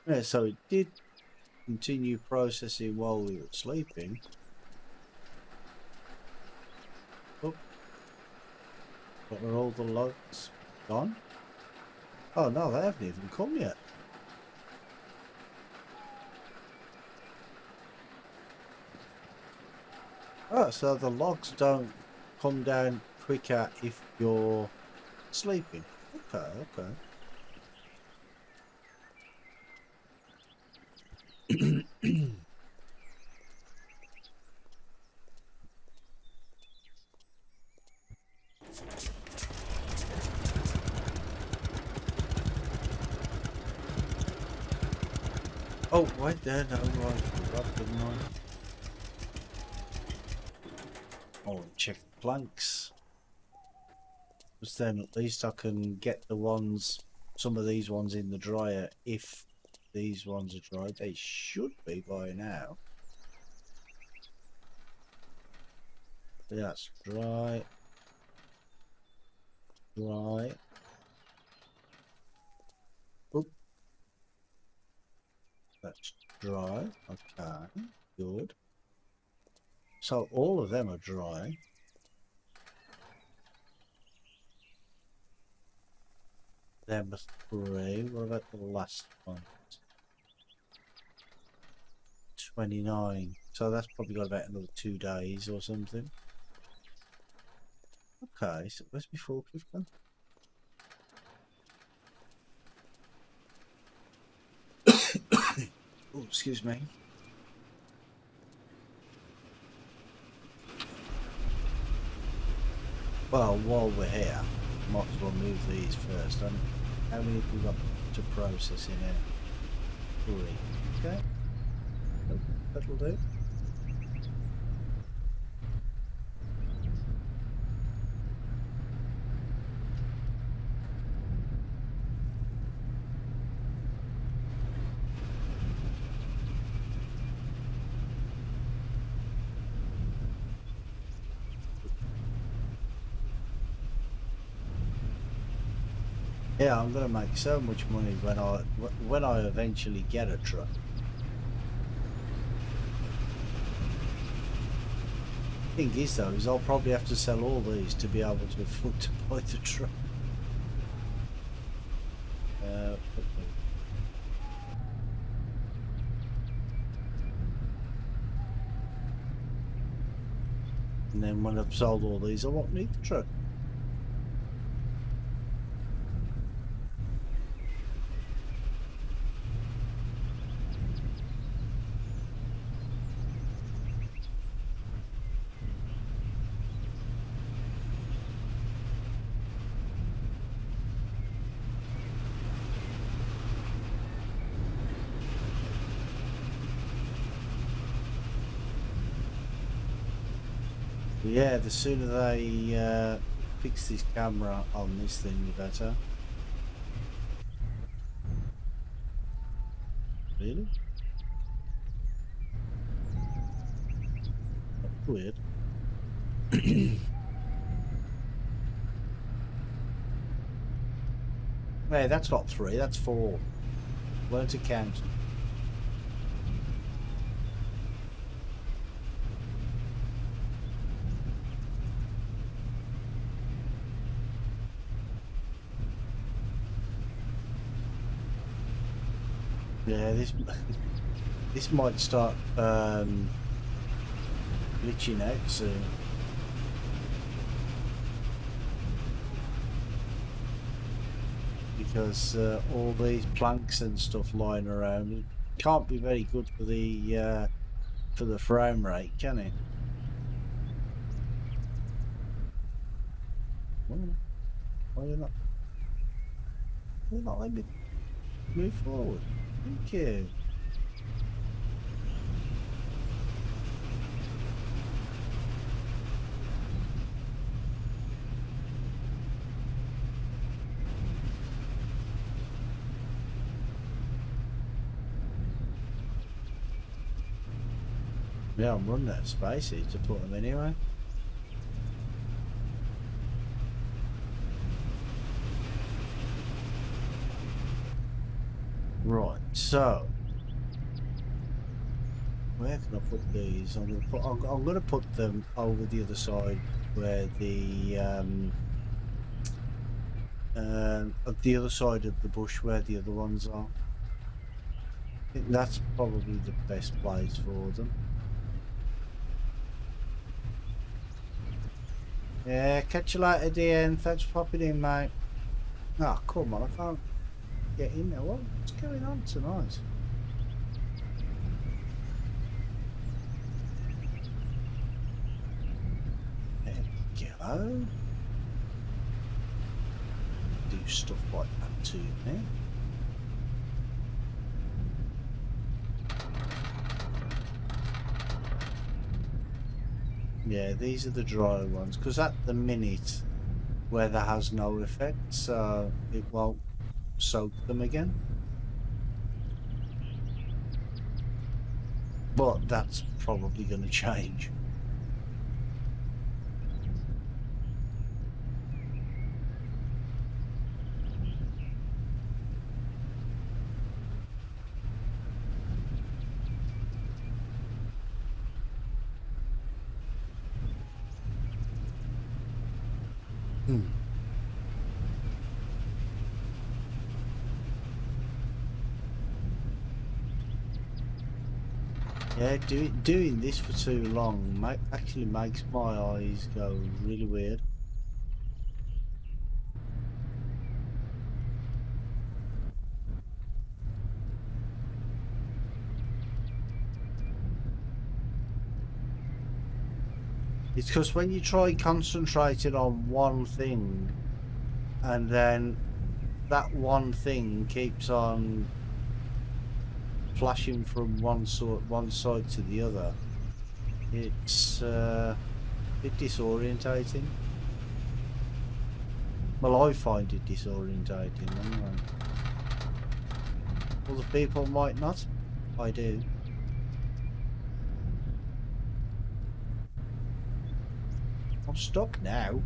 Yeah, so it did continue processing while we were sleeping. Oh, but are all the logs gone? Oh no, they haven't even come yet. Oh, so the logs don't come down quicker if you're sleeping. Okay, okay. Oh, wait there, no, I forgot, didn't I? Oh, check planks. Because then at least I can get the ones, some of these ones in the dryer if these ones are dry. They should be by now. That's dry. Dry. Oop. That's dry. Okay, good. So all of them are dry. Them are 3. What about the last one? 29. So that's probably got about another 2 days or something. Okay, so where's my forklift then? Oh, excuse me. Well, while we're here, might as well move these first. How many have we got to process in here? 3. Okay. That'll do. Yeah, I'm gonna make so much money when I eventually get a truck. Thing is though, is I'll probably have to sell all these to be able to afford to buy the truck. And then when I've sold all these, I won't need the truck. Yeah, the sooner they fix this camera on this thing, the better. Really? That's weird. Hey, that's not 3, that's 4. Learn to count. Yeah, this might start glitching out soon. Because all these planks and stuff lying around, it can't be very good for the frame rate, can it? Why you not? Why you not let me move forward? Thank you. Yeah, I'm running out of space here to put them anyway. Right, so where can I put these? I'm gonna put them over the other side where the other side of the bush where the other ones are. I think that's probably the best place for them. Yeah, catch you later, DN. Thanks for popping in, mate. Oh, come on, I can't get in there. What's going on tonight? There we go. Do stuff like that too, man. Yeah, these are the dry ones, because at the minute weather has no effect, so it won't soak them again. But that's probably going to change. Yeah, doing this for too long actually makes my eyes go really weird. It's because when you try concentrating on one thing and then that one thing keeps on flashing from one side to the other, it's a bit disorientating. Well, I find it disorientating anyway. Other people might not. I do. I'm stuck now.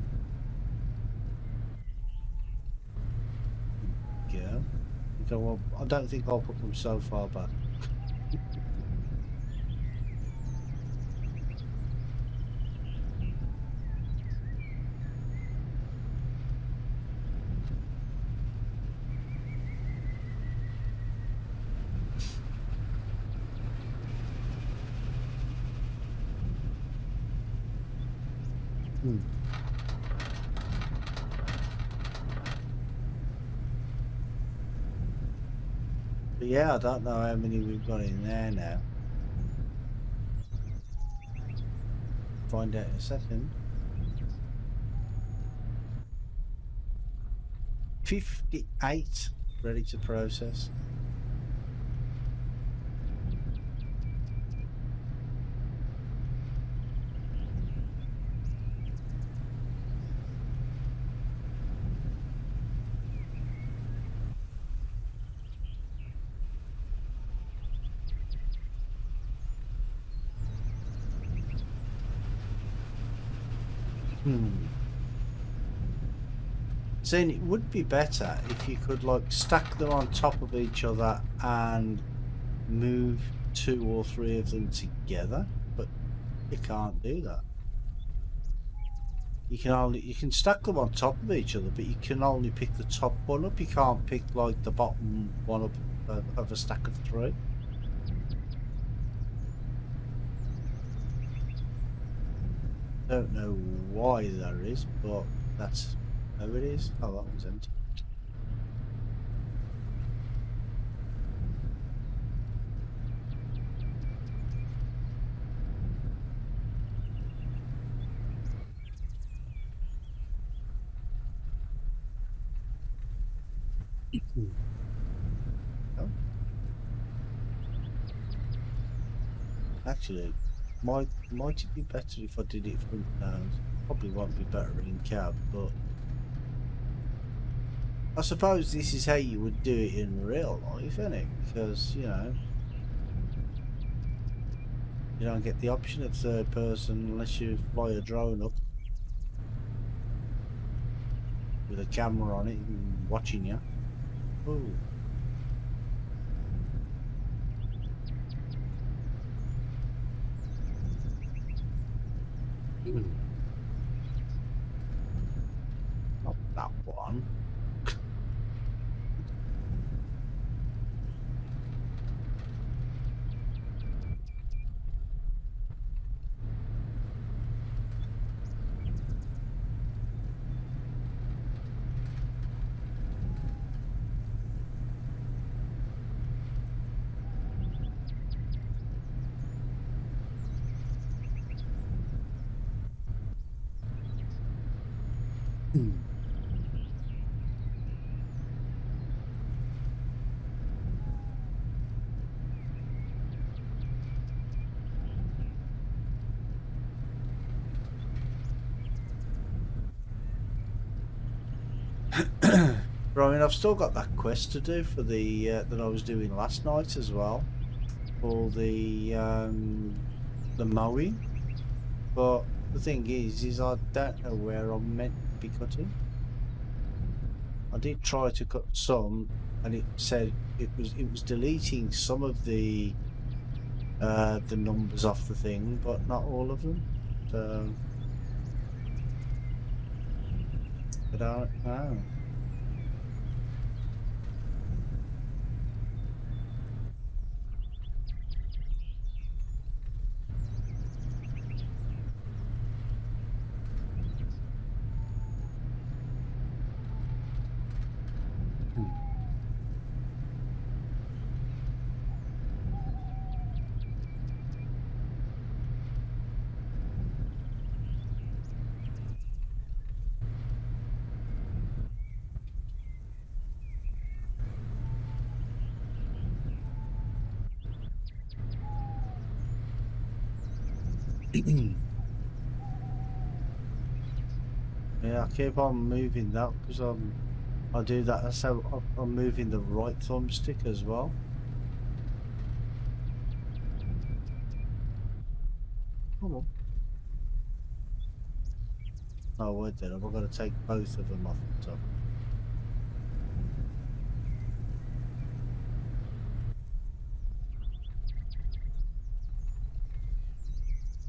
Yeah. Okay, well, I don't think I'll put them so far back. But yeah, I don't know how many we've got in there now. Find out in a second. 58 ready to process. Saying it would be better if you could like stack them on top of each other and move 2 or 3 of them together, but you can't do that. You can stack them on top of each other, but you can only pick the top one up. You can't pick like the bottom one up of a stack of 3. Don't know why that is, but that's how it is. Oh, that one's empty. Oh. Actually, might it be better if I did it front nose? Probably won't be better in cab, but I suppose this is how you would do it in real life, isn't it? Because, you know, you don't get the option of third person unless you fly a drone up with a camera on it and watching you. Ooh. Not that one. But I mean, I've still got that quest to do for the that I was doing last night as well, for the mowing. But the thing is I don't know where I'm meant to be cutting. I did try to cut some, and it said it was deleting some of the numbers off the thing, but not all of them. So I don't know. Yeah, I keep on moving that because I do that. That's how I'm moving the right thumbstick as well. Come on. Oh, wait then. I've got to take both of them off the top.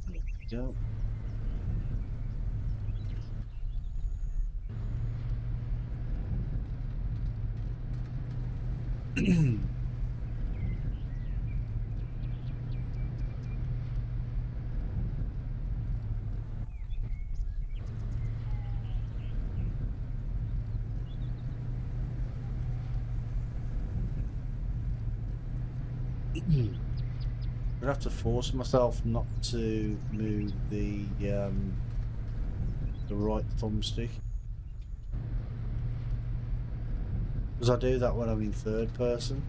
There we go. I have to force myself not to move the right thumbstick, because I do that when I'm in third person.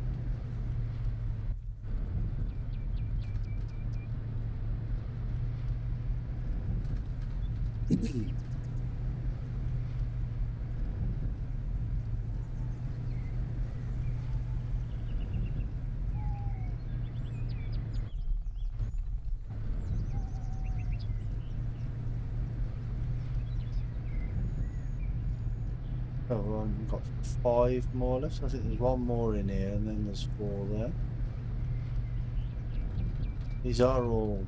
Oh, I've got 5 more left. I think there's 1 more in here, and then there's 4 there. These are all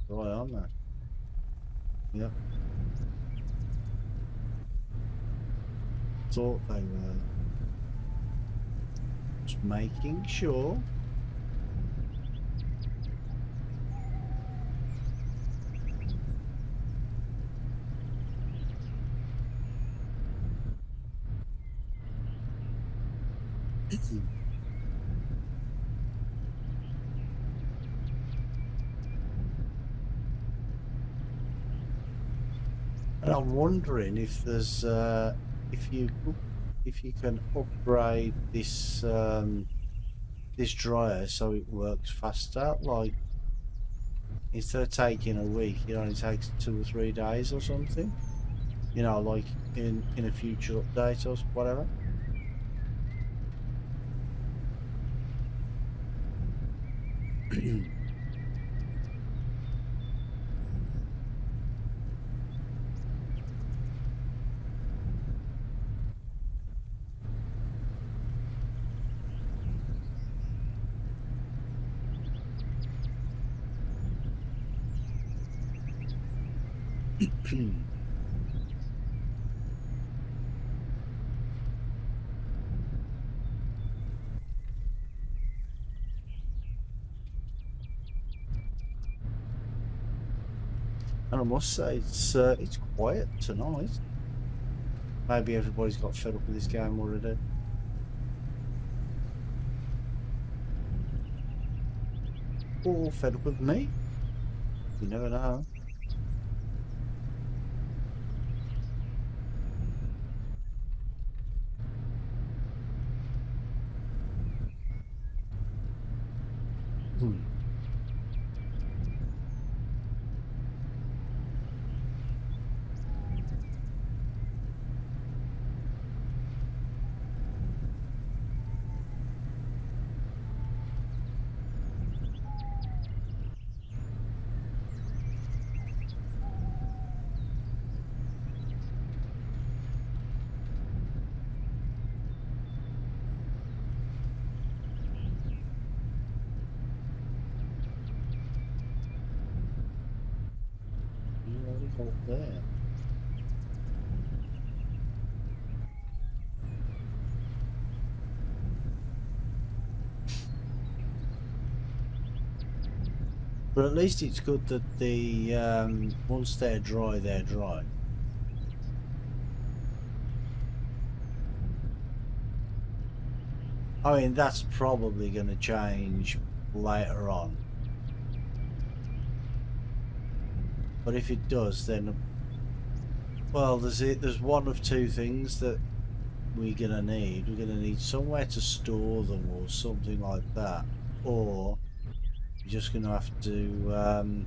right, aren't they? Yep. Thought they were. Just making sure. And I'm wondering if there's if you can upgrade this this dryer so it works faster. Like instead of taking a week, it only takes 2 or 3 days or something. You know, like in a future update or whatever. And I must say, it's quiet tonight. Maybe everybody's got fed up with this game already. Or fed up with me. You never know. there. But at least it's good that the once they're dry, they're dry. I mean, that's probably going to change later on. But if it does, then, well, there's one of two things that we're going to need. We're going to need somewhere to store them or something like that. Or you're just going to have to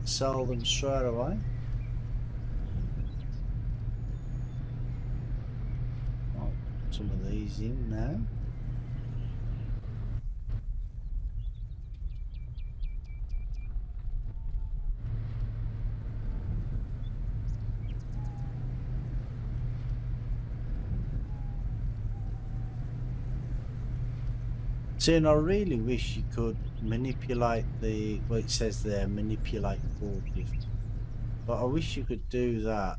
sell them straight away. I'll put some of these in now. See, and I really wish you could manipulate the, well, it says there, manipulate forklift. But I wish you could do that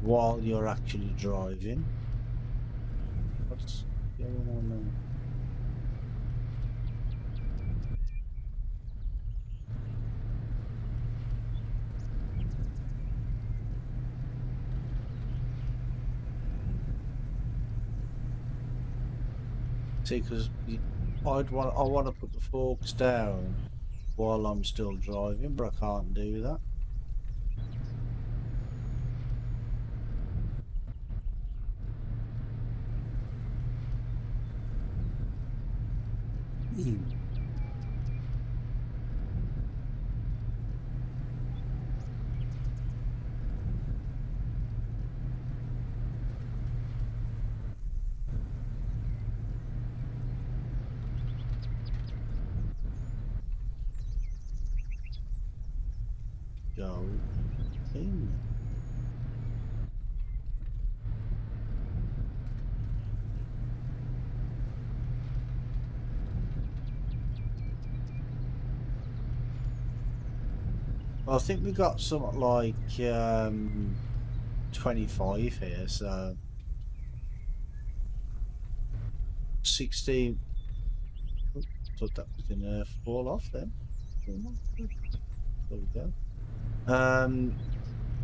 while you're actually driving. What's going on now? See, because I want to put the forks down while I'm still driving, but I can't do that. Go in. Well, I think we got something like 25 here, so 16. Oops, thought that was gonna fall off then. There we go.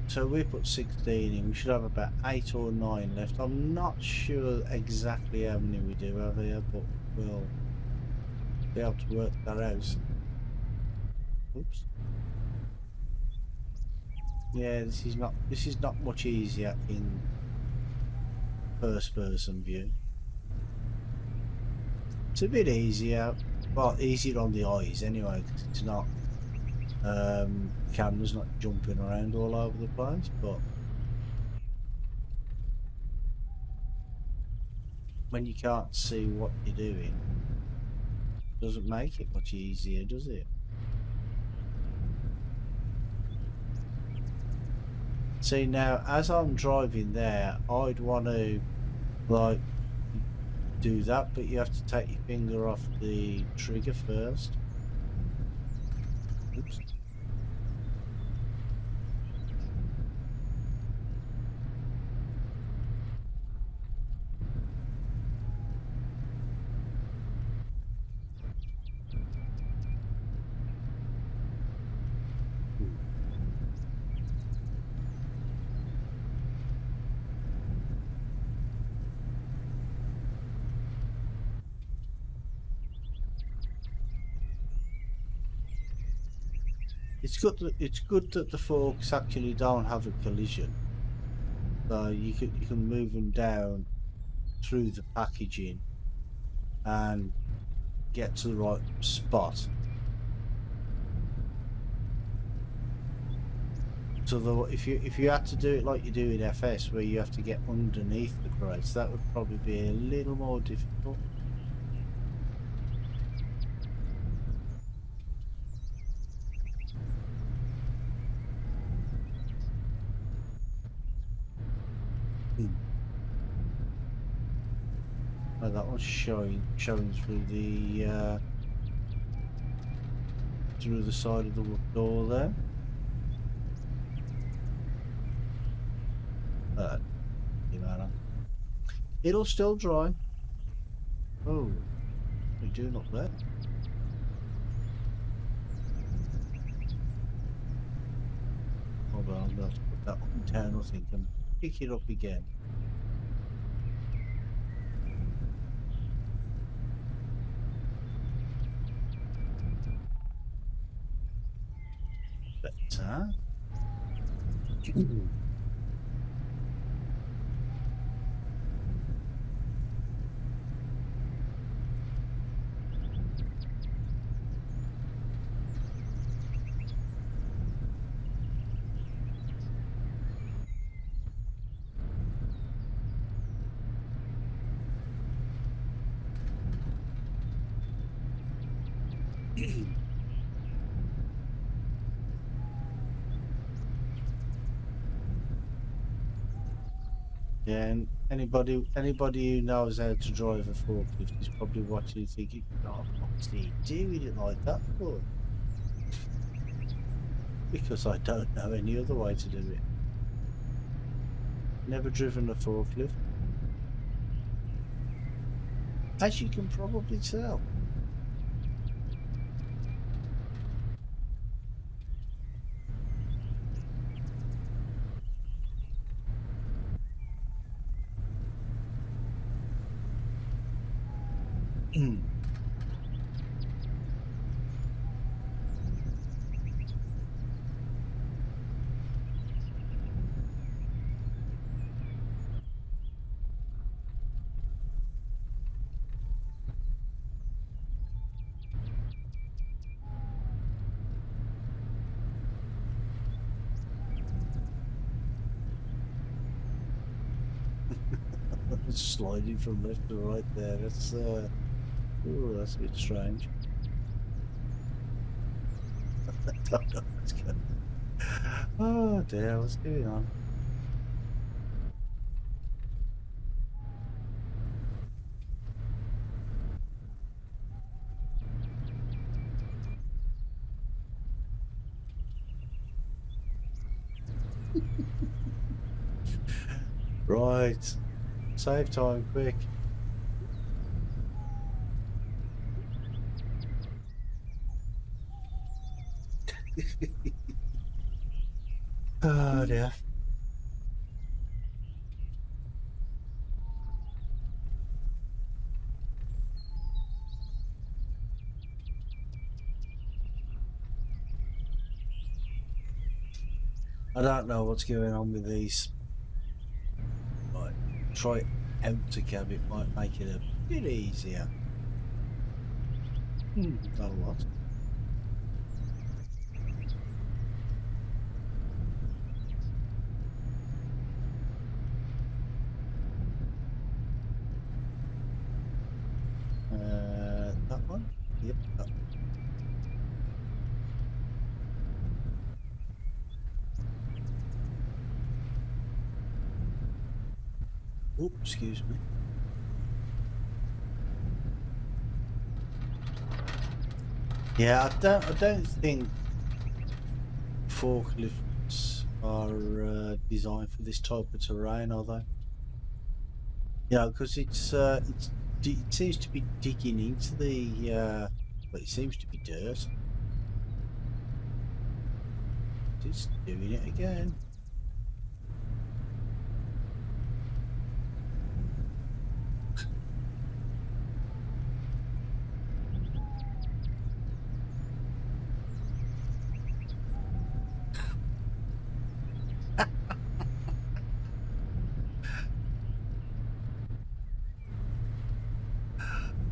So we put 16 in. We should have about 8 or 9 left. I'm not sure exactly how many we do have here, but we'll be able to work that out. Oops. Yeah, this is not much easier in first person view. It's a bit easier, well, easier on the eyes anyway, because it's not camera's not jumping around all over the place, but when you can't see what you're doing, it doesn't make it much easier, does it? See, now as I'm driving there, I'd want to like do that, but you have to take your finger off the trigger first. Oops. It's good that the forks actually don't have a collision, so you can move them down through the packaging and get to the right spot. So if you had to do it like you do in FS, where you have to get underneath the crates, that would probably be a little more difficult. Oh, that one's showing through the side of the door there. It'll still dry. Oh, what are you doing up there? Hold on, I'm going to put that on down, I think, and pick it up again. Better. Yeah, and anybody who knows how to drive a forklift is probably watching thinking, "Oh, what's he doing it like that for?" Because I don't know any other way to do it. Never driven a forklift, as you can probably tell. Sliding from left to right there. That's that's a bit strange. I don't know what's going on. Oh dear, what's going on? Right. Save time, quick. Oh dear. I don't know what's going on with these. Right, try empty cab, it might make it a bit easier. Not a lot. That one? Yep, that one. Oh, excuse me. Yeah, I don't think forklifts are designed for this type of terrain, are they? Yeah, because it seems to be digging into the well, it seems to be dirt. It's doing it again.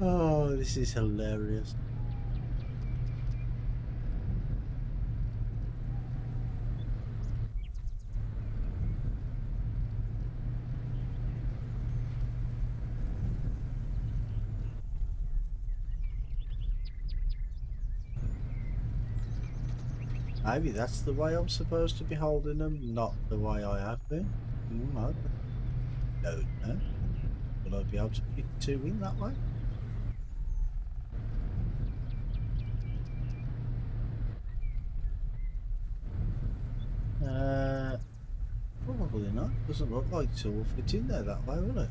Oh, this is hilarious. Maybe that's the way I'm supposed to be holding them, not the way I have been. I don't know. Will I be able to fit two in that way? Probably not. Doesn't look like two will fit in there that way, will it?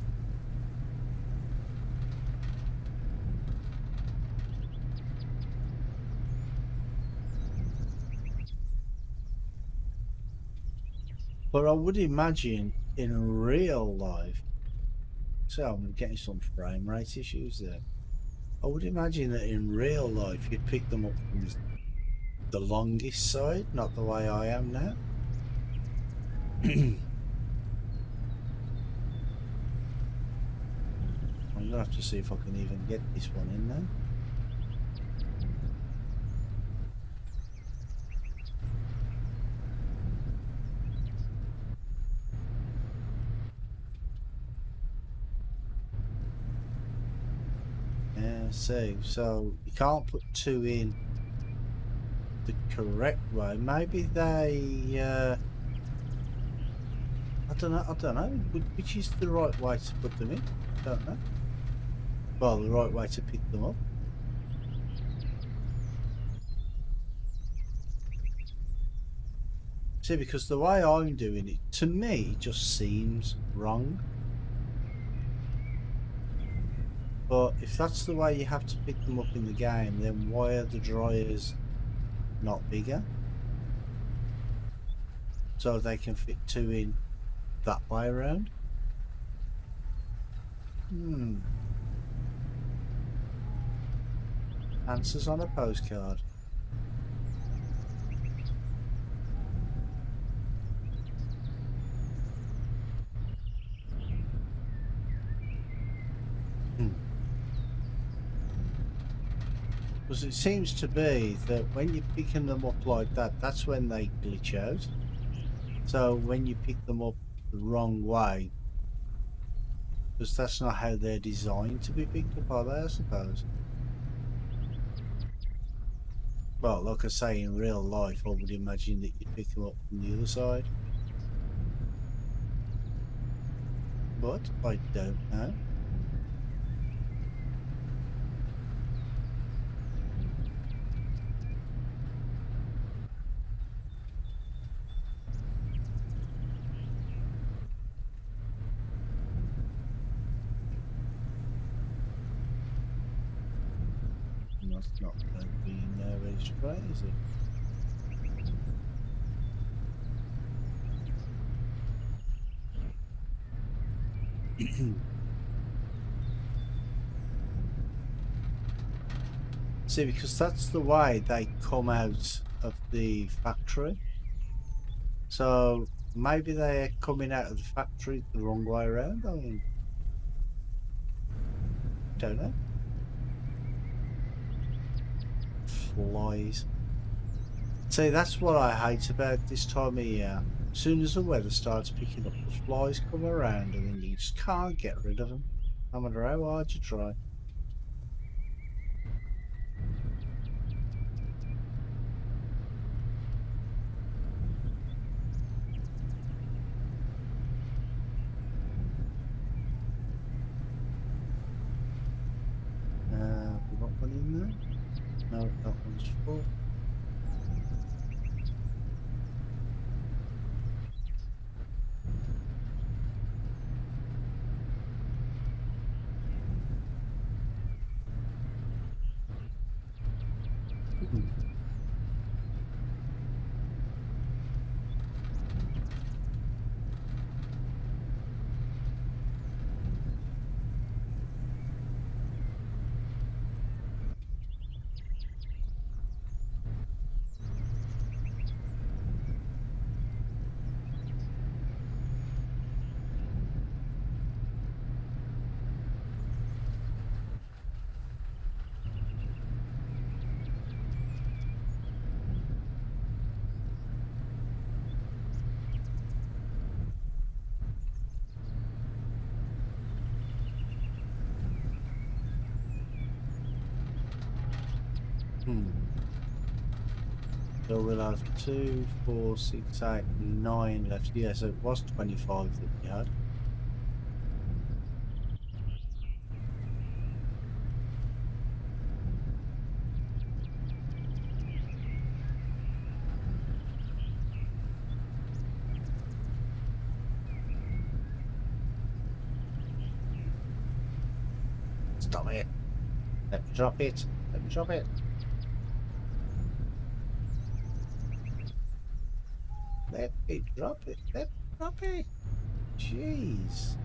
But I would imagine in real life, so I'm getting some frame rate issues there. I would imagine that in real life you'd pick them up from the longest side, not the way I am now. I'm gonna have to see if I can even get this one in there. Yeah, see, so you can't put two in the correct way. Maybe they, I don't know. Which is the right way to put them in? Don't know. Well, the right way to pick them up. See, because the way I'm doing it, to me, it just seems wrong. But if that's the way you have to pick them up in the game, then why are the dryers not bigger? So they can fit two in that way around? Answers on a postcard. Because it seems to be that when you're picking them up like that, that's when they glitch out. So when you pick them up the wrong way, because that's not how they're designed to be picked up, are they, I suppose? Well, like I say, in real life, I would imagine that you pick them up from the other side. But I don't know. That's not going to be very straight, is it? See, because that's the way they come out of the factory. So maybe they're coming out of the factory the wrong way around. I mean, don't know. Flies. See, that's what I hate about this time of year. As soon as the weather starts picking up, the flies come around and then you just can't get rid of them, no matter how hard you try. We got one in there? No, that one's full. So we'll have 2, 4, 6, 8, 9 left. Yeah, so it was 25 that we had. Stop it. Let me drop it. Let me drop it. Let me drop it. Let Puppy. Jeez.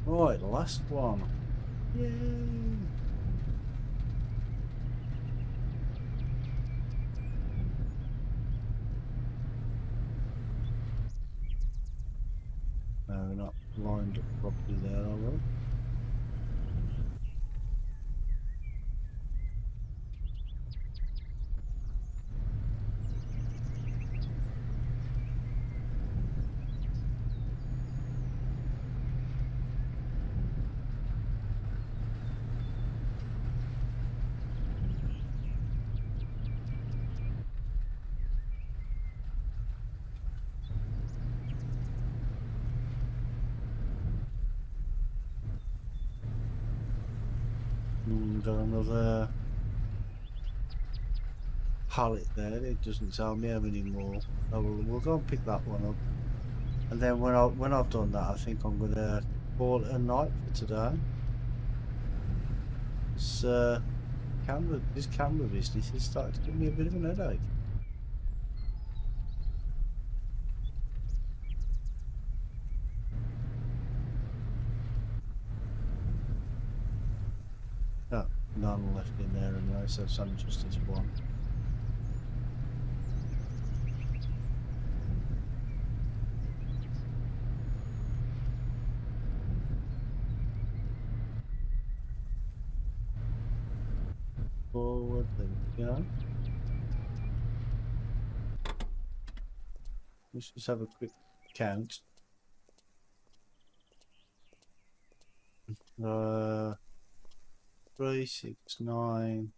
Right, last one. Yay. No, we're not lined up properly there, are we? Got another pallet there. It doesn't tell me how many more. So we'll go and pick that one up. And then when I've done that, I think I'm gonna call it a night for today. This camera business is starting to give me a bit of an headache. No, none left in there anyway, so it's only just this one. Forward, there we go. Let's just have a quick count. 3, 6, 9,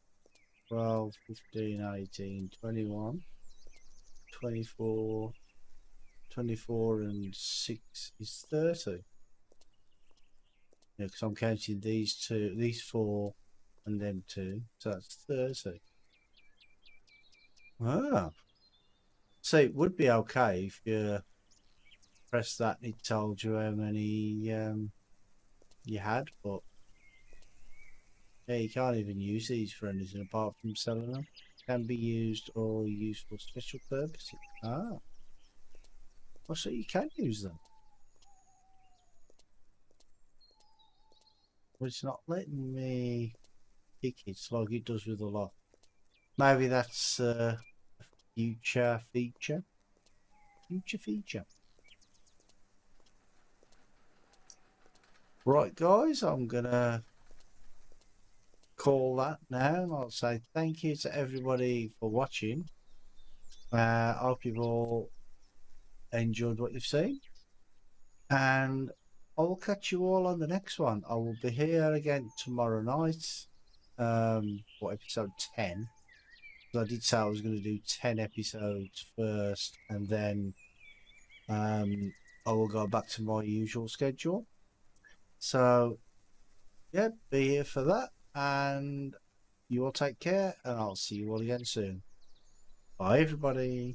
12, 15, 18, 21, 24, 24 and 6 is 30. Yeah, because I'm counting these two, these 4 and them 2, so that's 30. Ah. So it would be okay if you press that and it told you how many you had, but yeah, you can't even use these for anything apart from selling them. Can be used or used for special purposes. Ah. Well, so you can use them. But it's not letting me pick it like it does with a lot. Maybe that's a future feature. Future feature. Right, guys, I'm gonna call that now. I'll say thank you to everybody for watching. I hope you've all enjoyed what you've seen, and I will catch you all on the next one. I will be here again tomorrow night. For episode 10. I did say I was going to do 10 episodes first, and then I will go back to my usual schedule. So, yeah, be here for that, and you all take care, and I'll see you all again soon. Bye, everybody.